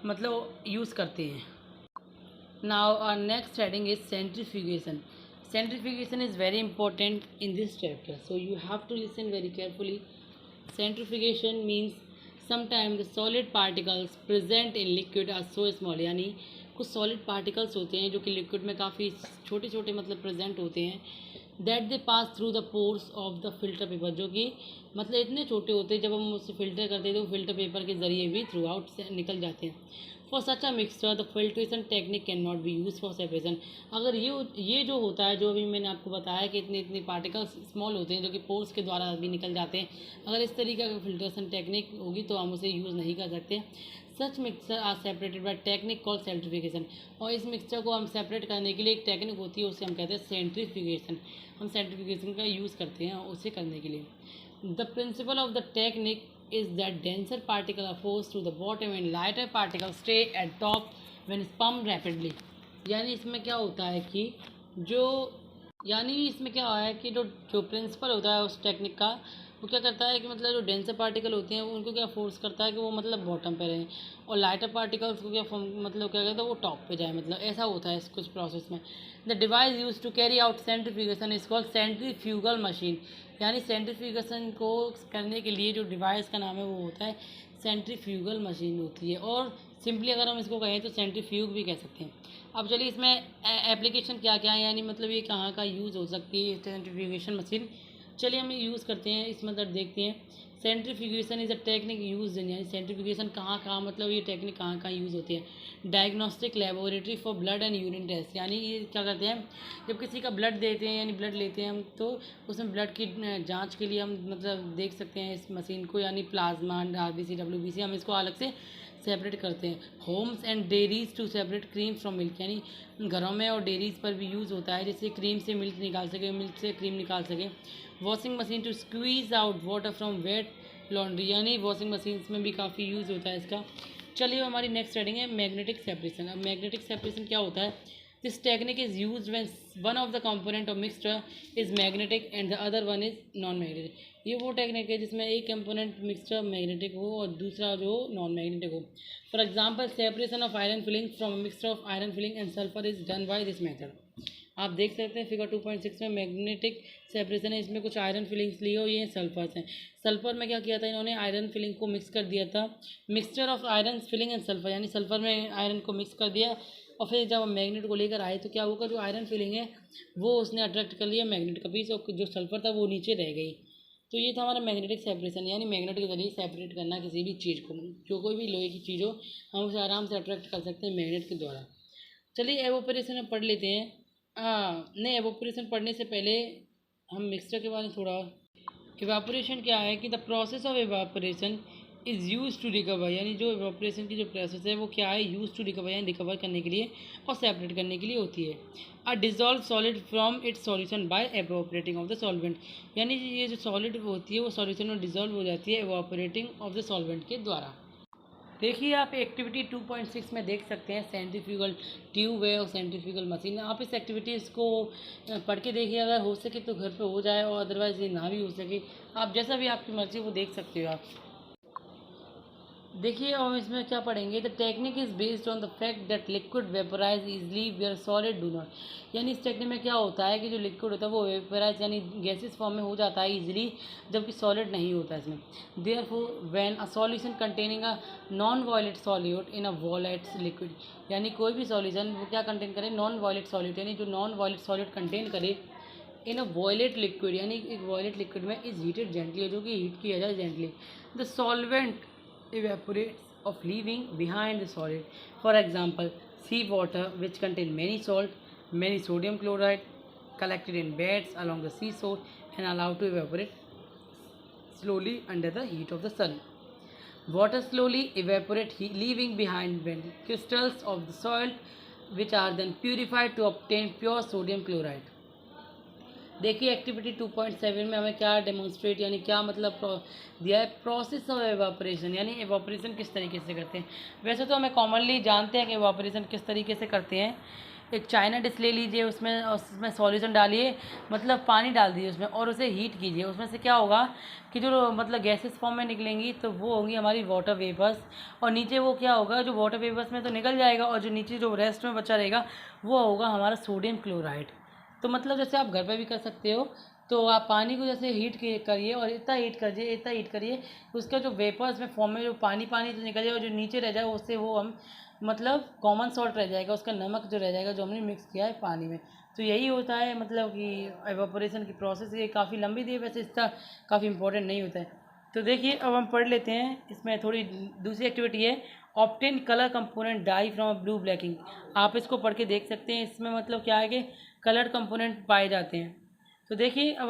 मतलब यूज़ करते हैं। Now our next heading is centrifugation. Centrifugation is very important in this chapter, so you have to listen very carefully. Centrifugation means sometimes the solid particles present in liquid are so small, यानी कुछ solid particles होते हैं जो कि liquid में काफ़ी छोटे छोटे मतलब प्रेजेंट होते हैं, that they pass through the pores of the filter paper, जो कि मतलब इतने छोटे होते हैं जब हम उससे फिल्टर करते हैं तो वो फिल्टर पेपर के ज़रिए भी थ्रू आउट से निकल जाते हैं। For such a mixture the filtration technique can not B use for separation. अगर ये जो होता है, जो अभी मैंने आपको बताया कि इतने इतने पार्टिकल्स स्मॉल होते हैं जो कि पोर्स के द्वारा भी निकल जाते हैं, अगर इस तरीके का फिल्ट्रेशन टेक्निक होगी तो हम उसे यूज़ नहीं कर सकते। Such mixture are separated by technique called centrifugation, और इस मिक्सचर को हम सेपरेट करने के लिए एक टेक्निक होती है, उसे हम कहते हैं सेंट्रीफ्यूगेशन। हम सेंट्रीफ्यूगेशन का यूज़ करते हैं उसे करने के लिए। The principle of the technique is that denser particles are forced to the bottom and lighter particles stay at top when spun rapidly। यानी इसमें क्या होता है कि इसमें क्या है कि जो प्रिंसिपल होता है उस टेक्निक का, वो क्या करता है कि मतलब जो डेंसर पार्टिकल होते हैं उनको क्या फोर्स करता है कि वो मतलब बॉटम पे रहें, और लाइटर पार्टिकल्स को क्या मतलब क्या कहता है वो टॉप पे जाए, मतलब ऐसा होता है इस कुछ प्रोसेस में। The device use to carry out centrifugation is called centrifugal machine. यानी सेंट्रीफ्यूगेशन को करने के लिए जो डिवाइस का नाम है वो होता है सेंट्रीफ्यूगल मशीन होती है, और सिंपली अगर हम इसको कहें तो सेंट्रीफ्यूग भी कह सकते हैं। अब चलिए इसमें एप्लीकेशन क्या क्या है, यानी मतलब ये कहाँ का यूज़ हो सकती है सेंट्रीफ्यूगेशन मशीन। चलिए हम यूज़ करते हैं, इस मतलब देखते हैं। Centrifugation is a technique use in, यानी सेंट्रीफ्यूगेशन कहाँ मतलब ये टेक्निक कहाँ यूज़ होती है। Diagnostic laboratory for blood and urine test, यानी ये क्या करते हैं, जब किसी का ब्लड देते हैं यानी ब्लड लेते हैं हम, तो उसमें ब्लड की जांच के लिए हम मतलब देख सकते हैं इस मशीन को, यानी प्लाज्मा, RBC, WBC, हम इसको अलग से सेपरेट करते हैं। Homes and dairies to separate cream from milk, यानी घरों में और डेयरीज पर भी यूज़ होता है, जिससे क्रीम से मिल्क निकाल सके, मिल्क से क्रीम निकाल सके। Washing machine to squeeze out water from wet laundry, यानी वॉशिंग मशीन में भी काफ़ी यूज़ होता है इसका। चलिए हमारी नेक्स्ट हेडिंग है मैग्नेटिक सेपरेशन। अब मैग्नेटिक सेपरेशन क्या होता है। This technique is use when one of the component of mixture is magnetic and the other one is non magnetic. ये वो टेक्निक है जिसमें एक कंपोनेंट मिक्सचर मैग्नेटिक हो और दूसरा जो नॉन मैग्नेटिक हो। For example separation of iron filling from mixture of iron filling and sulphur is done by this method. आप देख सकते हैं फिगर 2.6 में मैग्नेटिक सेपरेशन है, इसमें कुछ आयरन फिलिंग्स ली और ये सल्फर्स हैं। सल्फर में क्या किया था इन्होंने, आयरन फिलिंग को मिक्स कर दिया था, mixture of iron filling and sulphur, यानी सल्फर में आयरन को मिक्स कर दिया, और फिर जब हम मैग्नेट को लेकर आए तो क्या होगा, जो आयरन फिलिंग है वो उसने अट्रैक्ट कर लिया मैग्नेट का पीस, और जो सल्फर था वो नीचे रह गई। तो ये था हमारा मैग्नेटिक सेपरेशन, यानी मैग्नेट के जरिए सेपरेट करना किसी भी चीज़ को, जो कोई भी लोहे की चीज़ हो हम उसे आराम से अट्रैक्ट कर सकते हैं मैग्नेट के द्वारा। चलिए एवोपरेशन में पढ़ लेते हैं। नहीं, एवोपरेशन पढ़ने से पहले हम मिक्सचर के बारे में थोड़ा। इवापोरेशन क्या है कि the process of evaporation is use to recover, यानी जो इवापोरेशन की जो प्रोसेस है वो क्या है, यूज टू रिकवर, यानी रिकवर करने के लिए और सेपरेट करने के लिए होती है। A dissolve solid from its solution by evaporating off the solvent, यानी ये जो सॉलिड होती है वो सॉल्यूशन में डिजॉल्व हो जाती है एवोपरेटिंग ऑफ द सॉल्वेंट के द्वारा। देखिए आप एक्टिविटी 2.6 में देख सकते हैं सेंट्रीफ्यूगल ट्यूब है और सेंट्रीफ्यूगल मशीन है। आप इस एक्टिविटीज़ को पढ़ के देखिए, अगर हो सके तो घर पे हो जाए, और अदरवाइज़ ये ना भी हो सके आप जैसा भी आपकी मर्ज़ी वो देख सकते हो आप। देखिए हम इसमें क्या पढ़ेंगे, the technique is based on the fact that liquid vaporise easily where solid do not, यानी इस टेक्निक में क्या होता है कि जो लिक्विड होता है वो वेपराइज यानी गैसेस फॉर्म में हो जाता है इजीली, जबकि सॉलिड नहीं होता है इसमें। Therefore when a solution containing a non volatile solute in a volatile liquid, यानी कोई भी सॉल्यूशन वो क्या कंटेन करे, नॉन वॉयलेट सॉल्यूट, यानी जो नॉन वॉयलेट सॉल्यूट कंटेन करे इन अ वॉयलेट लिक्विड, यानी एक वॉयलेट लिक्विड में इज हीटेड जेंटली, जो कि हीट किया जाए gently, the solvent evaporates of leaving behind the solid. For example, sea water which contain many salt, many sodium chloride collected in beds along the seashore and allowed to evaporate slowly under the heat of the sun. Water slowly evaporate, leaving behind crystals of the salt which are then purified to obtain pure sodium chloride. देखिए activity 2.7 में हमें क्या demonstrate यानी क्या मतलब दिया है, process of evaporation, यानी एवापोरेशन किस तरीके से करते हैं। वैसे तो हमें कॉमनली जानते हैं कि एवापोरेशन किस तरीके से करते हैं। एक चाइना डिश ले लीजिए, उसमें सॉल्यूशन डालिए, मतलब पानी डाल दीजिए उसमें, और उसे हीट कीजिए, उसमें से क्या होगा कि जो मतलब गैसेस फॉर्म में निकलेंगी तो वो होंगी हमारी वाटर वेपर्स, और नीचे वो क्या होगा, जो वाटर वेपर्स में तो निकल जाएगा और जो नीचे जो रेस्ट में बचा रहेगा वो होगा हमारा सोडियम क्लोराइड। तो मतलब जैसे आप घर पे भी कर सकते हो। तो आप पानी को जैसे करिए और इतना हीट करिए उसका जो वेपर्स में फॉर्म में जो पानी पानी तो निकल जाए और जो नीचे रह जाए उससे वो हम मतलब कॉमन सॉल्ट रह जाएगा, उसका नमक जो रह जाएगा जो हमने मिक्स किया है पानी में। तो यही होता है मतलब कि एवापोरेशन की प्रोसेस। ये काफ़ी लंबी थी वैसे, इसका काफ़ी इंपॉर्टेंट नहीं होता है। तो देखिए अब हम पढ़ लेते हैं। इसमें थोड़ी दूसरी एक्टिविटी है, obtain colour component dye from blue blacking. आप इसको पढ़ के देख सकते हैं। इसमें मतलब क्या है कि कलर्ड कंपोनेंट पाए जाते हैं। तो देखिए अब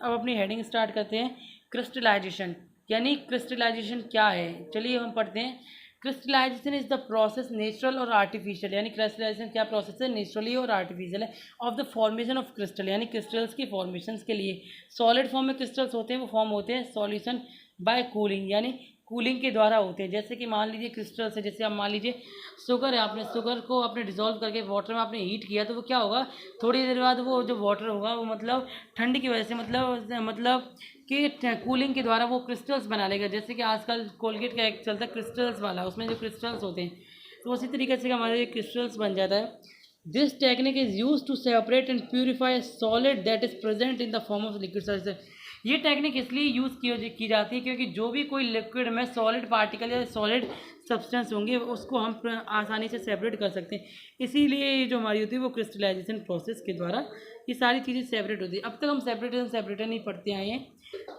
अपनी हेडिंग स्टार्ट करते हैं। क्रिस्टलाइजेशन, यानी क्रिस्टलाइजेशन क्या है, चलिए हम पढ़ते हैं। Crystallisation is the process natural और आर्टिफिशियल, यानी क्रिस्टलाइजेशन क्या प्रोसेस है, नेचुरली और आर्टिफिशियल है, of the formation of crystal, यानी क्रिस्टल्स की फॉर्मेशन के लिए। सॉलिड फॉर्म में क्रिस्टल्स होते हैं, वो फॉर्म होते हैं सॉल्यूशन बाय कूलिंग, यानी कूलिंग के द्वारा होते हैं। जैसे कि मान लीजिए क्रिस्टल्स है, जैसे आप मान लीजिए शुगर है, आपने शुगर को आपने डिज़ोल्व करके वाटर में आपने हीट किया, तो वो क्या होगा, थोड़ी देर बाद वो जो वाटर होगा वो मतलब ठंड की वजह से मतलब कि कूलिंग के द्वारा वो क्रिस्टल्स बना लेगा। जैसे कि आजकल कोलगेट का एक चलता है क्रिस्टल्स वाला, उसमें जो क्रिस्टल्स होते हैं, तो उसी तरीके से हमारे क्रिस्टल्स बन जाता है। This technique is use to separate and purify solid that is present in the form of liquid solution. ये टेक्निक इसलिए यूज़ की जाती है क्योंकि जो भी कोई लिक्विड में सॉलिड पार्टिकल या सॉलिड सब्सटेंस होंगे उसको हम आसानी से सेपरेट कर सकते हैं। इसीलिए ये जो हमारी होती है वो क्रिस्टलाइजेशन प्रोसेस के द्वारा ये सारी चीज़ें सेपरेट होती है। अब तक हम सेपरेटर नहीं पढ़ते आए हैं।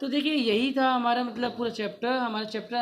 तो देखिए यही था हमारा मतलब पूरा चैप्टर, हमारा चैप्टर